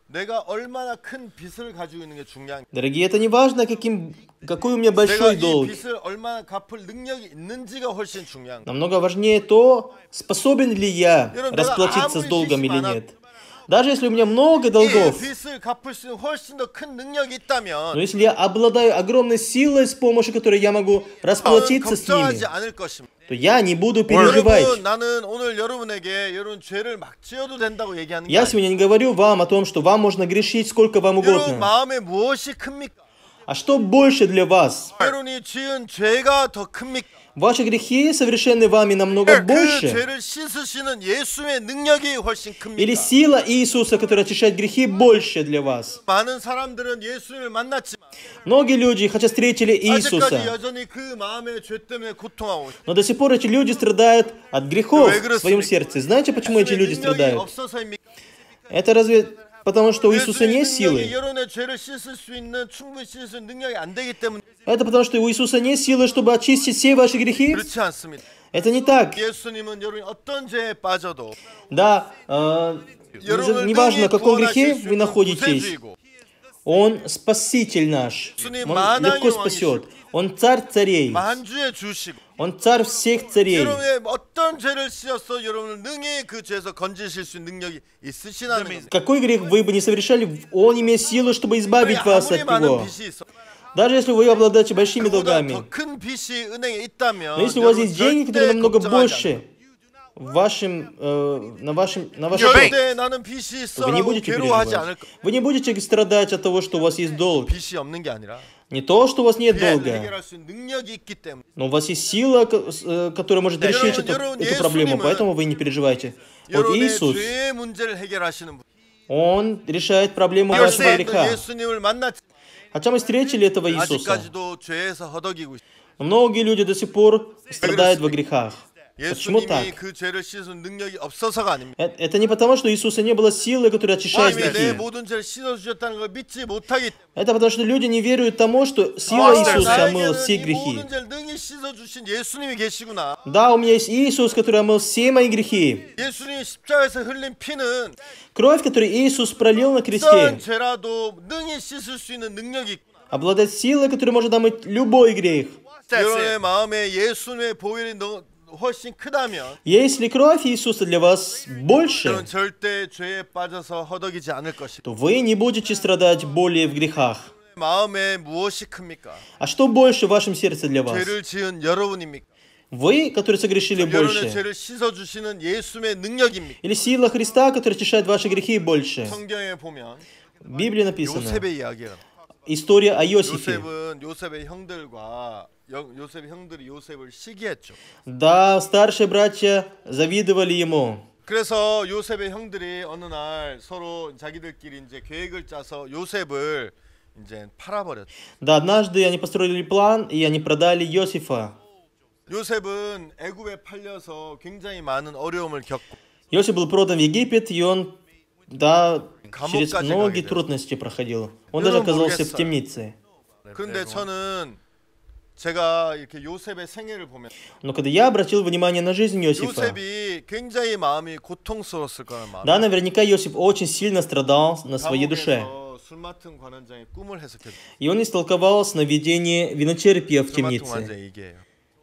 내가 얼마나 큰 빚을 가지고 있는 게 중요한. Дорогие, это не важно, какой у меня 내가 большой 이 долг. 빚을 얼마나 갚을 능력이 있는지가 훨씬 중요한. Намного важнее то, способен ли я 여러분, расплатиться 내가 с долгом 아무리 или 빚이 нет. Даже если у меня много 이 долгов, 빚을 갚을 수 있는 훨씬 더 큰 능력이 있다면 но если я обладаю огромной силой, с помощью которой я могу расплатиться с ними, 걱정하지 않을 것입니다. то я не буду переживать. 여러분, 나는 오늘 여러분에게 여러분 죄를 막 지어도 된다고 얘기하는 게 Я 아니에요. сегодня не говорю вам о том, что вам можно грешить сколько вам 여러분 угодно. 마음에 무엇이 큽니까? А что больше для вас? 여러분이 지은 죄가 더 큽니까? Ваши грехи, совершенные вами, намного 그 больше? 죄를 씻으시는 예수의 능력이 훨씬 Или 큽니까? сила Иисуса, которая очищает грехи, больше для вас? 많은 사람들은 예수님을 만났지만 Многие люди, хотя встретили 아직까지 Иисуса, 여전히 그 마음의 죄 때문에 고통하고 있어요. но до сих пор эти люди страдают от грехов в своем сердце. Знаете, почему эти люди 능력이 страдают? 없어서입니까? Это разве потому, что у Иисуса нет 능력이 силы? 여러분의 죄를 씻을 수 있는 충분히 씻을 수 있는 능력이 안 되기 때문에 Это потому, что у Иисуса нет силы, чтобы очистить все ваши грехи? 그렇지 않습니다. Это не так. 예수님은 여러분이 어떤 죄에 빠져도 Да, 여러분을 неважно, 능히 в каком 구원하실 грехе 수 вы 있는 находитесь, 구세주이고 Он спаситель наш. Он легко спасет. Он царь царей. 만주의 주시고 Он царь всех царей. 여러분의 어떤 죄를 씌어서 여러분을 능히 그 죄에서 건지실 수 있는 능력이 있으시다는 겁니다. Какой грех вы бы не совершали, Он имеет силу, чтобы избавить вас от 아무리 많은 него. 빚이 있어 Даже если вы обладаете большими 그보다 долгами. 더 큰 빚이 은행에 있다면 Но если у вас 여러분 есть деньги, 절대 которые намного 걱정하지 больше на вашем 않아요. счете, 절대 나는 빚이 вы не 있어라고 будете 괴로워하지 переживать. 않을 거예요. Вы не будете страдать от того, что у вас есть долг. 빚이 없는 게 아니라 Не то, что у вас нет 빚을 долга, 해결할 수 있는 능력이 있기 때문에 но у вас есть сила, которая может решить эту проблему, поэтому вы не переживайте. Вот 여러분의 Иисус, 죄의 문제를 해결하시는 분. Он решает проблему вашего греха. 예수님을 만났지 Хотя мы встретили этого Иисуса, 아직까지도 죄에서 허덕이고 있어요. но многие люди до сих пор страдают во грехах. Почему так? 예수님이 그 죄를 씻은 능력이 없어서가 아닙니다. Это не потому, что у Иисуса не было силы, которая очищает 주님이 내 грехи. 모든 죄를 씻어 주셨다는 걸 믿지 못하기 때문에 Это потому, что люди не веруют тому, что сила Иисуса омыла все 이 грехи. 모든 죄를 능히 씻어 주신 예수님이 계시구나. Да, у меня есть Иисус, который омыл все мои грехи. 예수님이 십자가에서 흘린 피는 Кровь, которую Иисус пролил на 어떤 кресте, 죄라도 능히 씻을 수 있는 능력이 있구나. обладает силой, которая может омыть любой грех. 여러분의 마음에 예수님의 보혈이 훨씬 크다면 Если кровь Иисуса для вас больше, 여러분 절대 죄에 빠져서 허덕이지 않을 것입니다. то вы не будете страдать более в грехах. 마음에 무엇이 큽니까? А что больше в вашем сердце для вас? 죄를 지은 여러분입니까? Вы, которые согрешили 여러분의 больше? 죄를 씻어 주시는 예수님의 능력입니까? Или сила Христа, которая очищает ваши грехи больше? 성경에 보면 В Библии написано 요셉의 이야기가 история о Иосифе. 요셉은 요셉의 형들과 요셉의 형들이 요셉을 시기했죠. Да, старшие братья завидовали ему. 그래서 요셉의 형들이 어느 날 서로 자기들끼리 이제 계획을 짜서 요셉을 이제 팔아버렸죠. Да, однажды они построили план, и они продали Иосифа. 요셉은 애굽에 팔려서 굉장히 많은 어려움을 겪고 Иосиф был продан в Египет, и он, да, через 감옥까지 многие 가게 трудности проходил. Он даже оказался в темнице. 그런데 저는 제가 이렇게 요셉의 생애를 보면 Но когда я обратил внимание на жизнь Иосифа, 요셉이 굉장히 마음이 고통스러웠을 거란 말이에요. да, наверняка Иосиф очень сильно страдал на своей душе. 감옥에서 술 맡은 관원장의 꿈을 해석해줘. И он истолковал сновидение виночерпия в 술 맡은 темнице. 관원장이 얘기해요.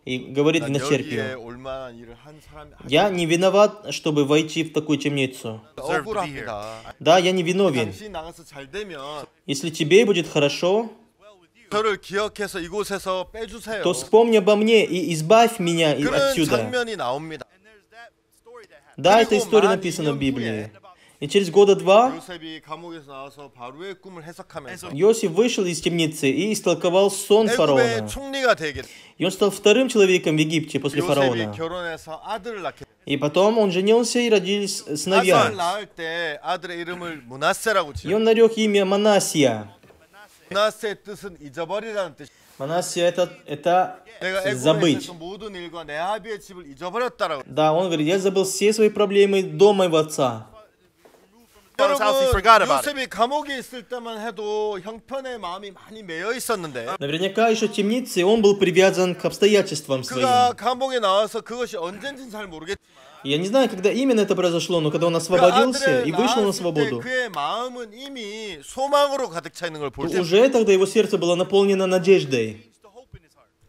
И говорит 난 여기에 виночерпию: 올 만한 일을 한 사람이 я не виноват, чтобы войти в такую темницу. 억울합니다. Да, я не виновен. 당신이 나가서 잘 되면 Если тебе будет хорошо, 저를 기억해서 이곳에서 빼주세요. то вспомни обо мне и избавь меня 그런 отсюда. 장면이 나옵니다. Да, эта история написана в Библии. И через года два 요셉이 감옥에서 나와서 바로의 꿈을 해석하면서 Иосиф вышел из темницы и истолковал сон 애굽의 фараона. 총리가 되게 됐어요. И он стал вторым человеком в Египте после 요셉이 фараона. 결혼해서 아들을 낳게 됐어요. И потом он женился и родились 아들을 сыновья. 낳을 때 아들의 이름을 문하세라고 И 지어요. он нарек имя Манасия. 문하세의 뜻은 잊어버리라는 뜻이에요. Манасия это 내가 애굽에 забыть. 있었던 모든 일과 내 아비의 집을 잊어버렸다라고. Да, он говорит, я забыл все свои проблемы до моего отца. 여러분 요셉이 감옥에 있을 때만 해도 형편의 마음이 많이 매여 있었는데 Наверняка еще в темнице он был привязан к обстоятельствам своим. 그가 감옥에 나와서 그것이 언젠지는 잘 모르겠지만 Я не знаю, когда именно это произошло, но когда он 그 освободился и 아들을 вышел на 낳았을 때 свободу, 그의 마음은 이미 소망으로 가득 차 있는 걸 볼 то 때 уже тогда его сердце было наполнено надеждой.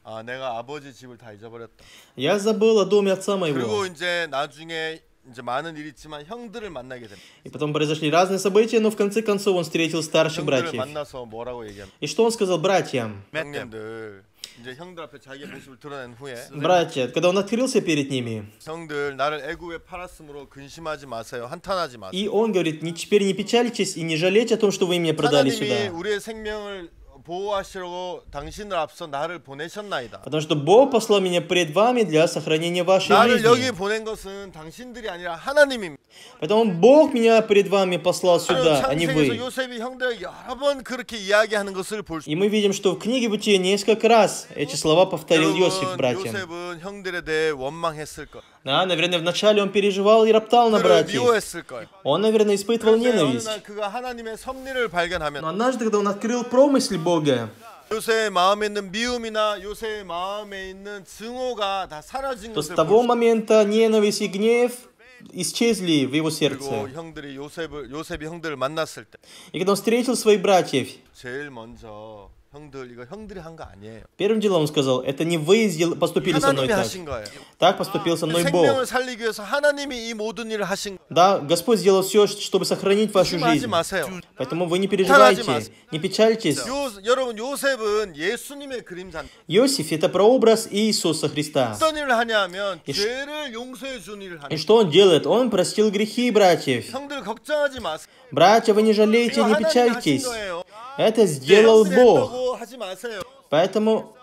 아, 내가 아버지 집을 다 잊어버렸다. Я забыл о доме отца 그리고 моего. 이제 나중에 이제 많은 일이 있지만 형들을 만나게 됩니다. И потом произошли разные события, но в конце концов он встретил старших 형들을 братьев. 만나서 뭐라고 얘기합니다. И что он сказал братьям? 형님들 이제 형들 앞에 자기의 모습을 드러낸 후에 Братья, когда он открылся перед ними, 형들 나를 애굽에 팔았으므로 근심하지 마세요. 한탄하지 마세요. и он говорит, теперь не печальтесь и не жалейте о том, что вы меня продали 하나님이 сюда. 우리의 생명을 보호하시려고 당신을 앞서 나를 보내셨나이다. Потому что Бог послал меня пред вами для сохранения вашей 나를 여기 жизни. 보낸 것은 당신들이 아니라 하나님입니다. Поэтому Бог меня пред вами послал сюда, а не 창세기에서 вы. 요셉이 형들에게 여러 번 그렇게 이야기하는 것을 볼 수. И мы видим, что в книге Бытия несколько раз эти слова повторил Иосиф братьям. 요셉은 형들에 대해 원망했을 것. Да, наверное, вначале он переживал и роптал на 그를 братьев. 미워했을 것. Он, наверное, испытывал 그런데 어느 ненависть. 날 그가 하나님의 섭리를 발견하면 Но однажды, когда он открыл промысль Бога, 요셉의 마음에 있는 미움이나 요셉의 마음에 있는 증오가 다 사라진 то с 것을 того 볼 수. момента ненависть и гнев исчезли в его 그리고 сердце. 형들이 요셉이 형들을 만났을 때 И когда он встретил своих братьев, 제일 먼저 형들 이거 형들이 한 거 아니에요. первым делом он сказал: это не вы поступили со мной 하나님이 так. 하신 거예요. Так поступил со мной 생명을 Бог. 살리기 위해서 하나님이 이 모든 일을 하신 거예요. Да, Господь сделал все, чтобы сохранить вашу 조심하지 жизнь. 마세요. Поэтому вы не переживайте, не печальтесь. 여러분 요셉은 예수님의 그림자입니다. Иосиф — это прообраз Иисуса Христа. 어떤 일을 하냐면 죄를 용서해 준 일을 И 하는. что он делает? Он простил грехи братьев. 형들 걱정하지 마세요. Братья, вы не жалейте, 이거 не 하나님이 하신 печальтесь. 거예요. Это сделал 형들이 Бог. 했다고 하지 마세요. Поэтому,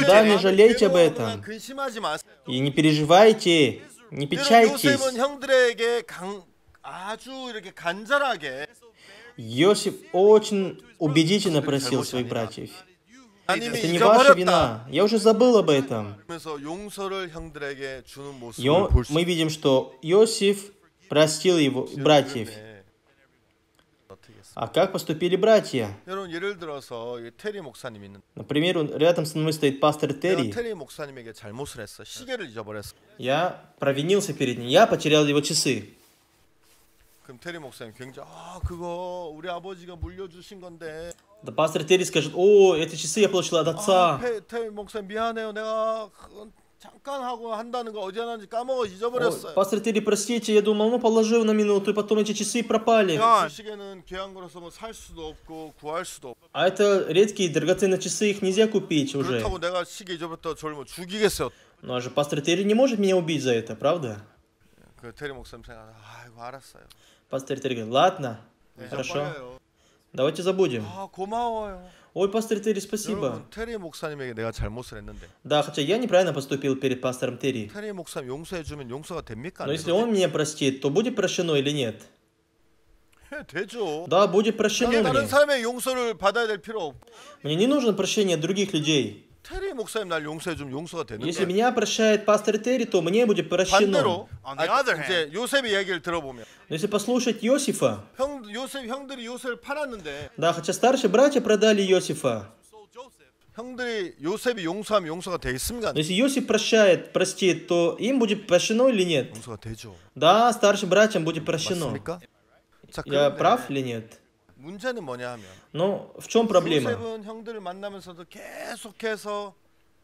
да, не жалейте об этом. 근심하지 마세요. И не переживайте, не печальтесь. 요셉은 형들에게 아주 이렇게 간절하게 Иосиф очень убедительно просил своих братьев. 하나님이 Это не ваша 잊어버렸다. вина. Я уже забыл об этом. 그래서 용서를 형들에게 주는 И 모습을 볼 수 мы видим, что Иосиф простил его братьев. 있는데 어떻게 했어요? А как поступили братья? 여러분 예를 들어서 이 테리 목사님 있는 Например, рядом со мной стоит пастор 내가 Терри. 테리 목사님에게 잘못을 했어. 시계를 잊어버렸어. Я провинился перед ним. Я потерял его часы. 그럼 테리 목사님 굉장히 그거 우리 아버지가 물려주신 건데 Да пастор Терри скажет: о, эти часы я получил от отца. 테리 목사님 미안해요. 내가 잠깐 하고 한다는 거 어디 하는지 까먹어 잊어버렸어요. Пастор Терри, простите, я думал, ну положил на минуту, и потом эти часы пропали. 그 시계는 귀한 거라서 뭐 살 수도 없고 구할 수도 없고 А это редкие драгоценные часы, их нельзя купить уже. 그렇다고 내가 시계 잊어버렸다 저를 뭐 죽이겠어요. Ну а же пастор Терри не может меня убить за это, правда? 그 테리 목사님 생각 아이고 알았어요. Пастор Терри говорит: ладно, хорошо, 잊어버려요. давайте забудем. 고마워요. Ой, пастор Терри, спасибо. 여러분 테리 목사님에게 내가 잘못을 했는데 Да, хотя я неправильно поступил перед пастором Терри. 테리 목사님 용서해주면 용서가 됩니까? Но 안 если 돼요? он меня простит, то будет прощено или нет? 되죠. Да, будет прощено 나는 다른 мне. 사람의 용서를 받아야 될 필요 없고 Мне не нужно прощение от других людей. 테리 목사님 날 용서해주면 용서가 되는 Если 거예요. меня прощает пастор Терри, то мне будет прощено. 반대로 On the other 이제 요셉의 얘기를 들어보면 Но если послушать Иосифа, 형들이 요셉을 팔았는데 да, хотя старшие братья продали Иосифа, 형들이 요셉이 용서하면 용서가 돼 있습니까? но если Иосиф прощает, простит, то им будет прощено или нет? 용서가 되죠. Да, старшим братьям будет прощено. 맞습니까? 자, Я 그런데 прав или нет? 문제는 뭐냐 하면 Но в чем проблема? 요셉은 형들을 만나면서도 계속해서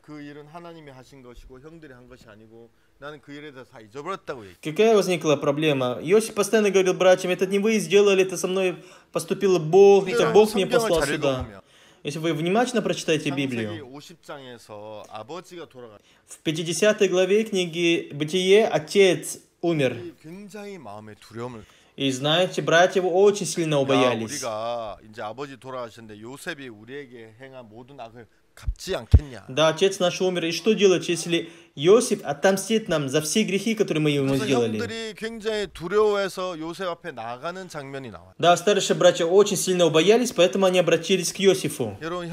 그 일은 하나님이 하신 것이고 형들이 한 것이 아니고 나는 그 일에 대해서 다 잊어버렸다고 얘기. Какая возникла проблема? Иосиф постоянно говорил братьям: это не вы сделали, это со мной поступил Бог, это Бог меня 성경을 послал 잘 сюда. 읽어보면 Если вы внимательно прочитаете 창세기 Библию, 50장에서 아버지가 돌아가. в 50 главе книги Бытие отец умер. 굉장히 마음에 두려움을. И знаете, братья его очень сильно 야, убоялись. 우리가 이제 아버지 돌아가셨는데 요셉이 우리에게 행한 모든 악을 갚지 않겠냐. Да, отец наш умер, и что делать, если Иосиф отомстит нам за все грехи, которые мы ему 그래서 сделали? 형들이 굉장히 두려워해서 요셉 앞에 나가는 장면이 나와요. Да, старшие братья очень сильно убоялись, поэтому они обратились к Иосифу. 여러분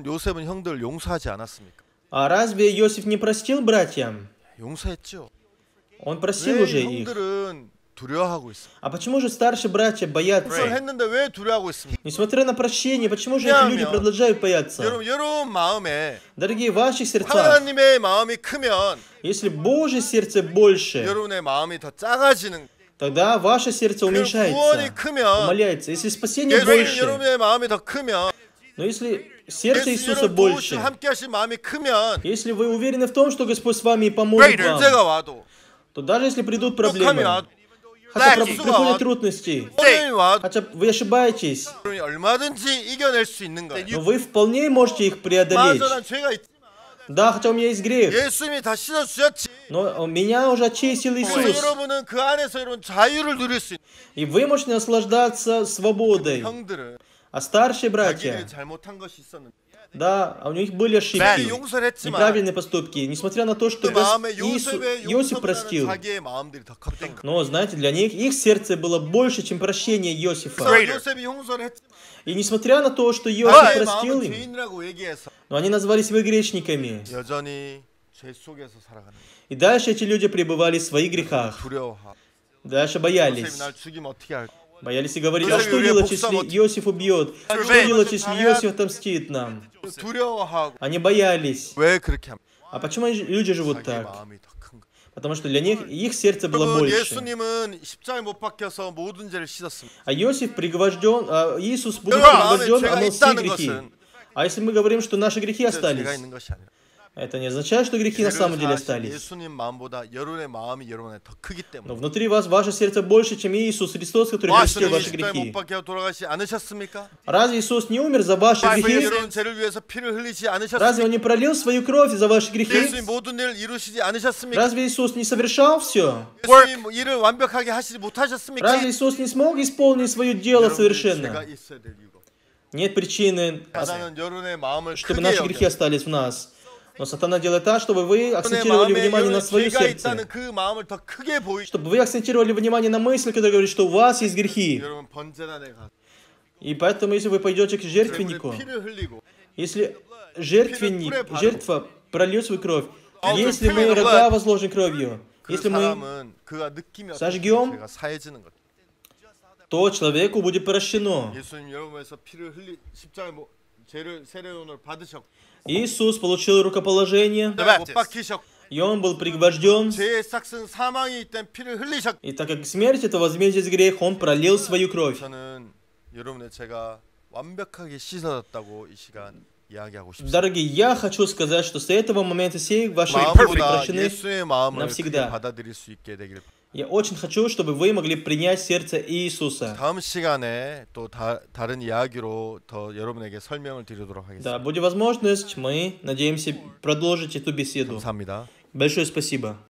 요셉은 형들을 용서하지 않았습니까? А разве Иосиф не простил братьям? 용서했죠. Он просил 왜 уже их. 형들은 두려워하고 있어? А почему же старшие братья боятся? 용서했는데 왜 두려워하고 있습니까? Несмотря на прощение, почему же эти люди продолжают бояться? 여러분 마음에 Дорогие, в ваших сердцах, 하나님의 마음이 크면 если Божье сердце больше, 여러분의 마음이 더 작아지는. тогда ваше сердце 구원이 уменьшается, 크면 умаляется. Если спасение 예수님 больше, 여러분의 마음이 더 크면 но если сердце 예수 Иисуса 여러분 больше, 도우시고 함께하신 마음이 크면 если вы уверены в том, что Господь с вами и поможет вам, 문제가 와도 то даже если придут 똑하면 проблемы, 와도 хотя Black. приходят трудности, 어려움이 와도 хотя вы ошибаетесь, 여러분이 얼마든지 이겨낼 수 있는 거예요. но вы вполне можете их преодолеть. 맞아, 난 죄가 있지. Да, хотя у меня есть грех, 예수님이 다 씻어주셨지. но меня уже очистил 그래서 Иисус. 여러분은 그 안에서 여러분 자유를 누릴 수 있는. И вы можете наслаждаться свободой. 형들은 А старшие братья, 자기는 잘못한 것이 있었는데 да, у них были ошибки, 자기 용서를 했지만 неправильные поступки, несмотря на то, что 그 마음에 Иосиф 요셉의 простил. 용서보다는 자기의 마음들이 더 컸던 거예요. Но, знаете, для них их сердце было больше, чем прощение Иосифа. 그래서 요셉이 용서를 했지만 И несмотря на то, что Иосиф 자기의 простил 마음은 им, 죄인이라고 얘기해서 но они назвали себя грешниками. 여전히 죄 속에서 살아가는 거예요. И дальше эти люди пребывали в своих грехах. 두려워하고 Дальше 요셉이 боялись. 날 죽이면 어떻게 할까? Боялись и говорили, а Иосиф что 우리의 делать, 복수하면 если Иосиф убьет? Что делать, если Иосиф отомстит нам? 두려워하고 Они боялись. 왜 그렇게 합니까? А почему люди живут 자기 так? 마음이 더 큰 거예요. Потому что для них их сердце было 여러분 больше. 예수님은 십자가에 못 박혀서 мо든 죄를 씻었습니다. А Иосиф пригвожден, Иисус, будучи 마음에 пригвожден, 죄가 омыл все 있다는 грехи. 것은 А если мы говорим, что наши грехи 죄가 остались, 있는 것이 아니라 это не означает, что грехи на самом деле остались. 예수님 마음보다 여러분의 마음이 여러분의 더 크기 Но 때문에. внутри вас ваше сердце больше, чем Иисус Христос, который простил 예수님이 ваши 십자가에 못 грехи. 박혀 돌아가시 않으셨습니까? Разве Иисус не умер за ваши грехи? 여러분 죄를 위해서 피를 흘리지 Разве 않으셨습니까? Он не пролил свою кровь за ваши грехи? 예수님 모든 일을 이루시지 않으셨습니까? Разве Иисус не совершал все? 예수님 일을 완벽하게 하시지 못하셨습니까? Разве Иисус не смог исполнить свое дело 여러분들이 죄가 совершенно? 있어야 될 이유가. Нет причины, 사단은 여러분의 마음을 чтобы 크게 наши грехи 여겨. остались в нас. Но сатана делает так, чтобы вы 여러분의 акцентировали 마음에 внимание на 여러분의 свое 죄가 сердце. 있다는 그 마음을 더 크게 보이. Чтобы вы акцентировали внимание на мысль, которая говорит, что у вас есть грехи. 여러분 번제단에 가. И поэтому, если вы пойдете к жертвеннику, 피를 흘리고 если жертва прольет свою кровь, А вот если ты мы пилы рога возложим кровью, 그 если мы, 사람은 그가 느낌이 сожгем, 죄가 사해지는 것. то человеку будет прощено. 예수님 여러분에서 피를 흘리 십자가에 죄를 세례론을 받으셨고 Иисус получил рукоположение, 못 박히셨고 и Он был пригвожден. 죄의 싹슨 사망이 있던 피를 흘리셨고 И так как смерть это возмездие за грех, Он пролил свою кровь. 저는 여러분의 죄가 완벽하게 씻어졌다고 이 시간 이야기하고 싶습니다. Дорогие, я хочу сказать, что с этого момента все ваши грехи 마음보다 прощены. 예수의 마음을 навсегда. 크게 받아들일 수 있게 되길. Я очень хочу, чтобы вы могли принять сердце Иисуса. 다음 시간에 또 다른 이야기로 더 여러분에게 설명을 드리도록 하겠습니다. Да, будет возможность, мы надеемся продолжить эту беседу. 감사합니다. Большое спасибо.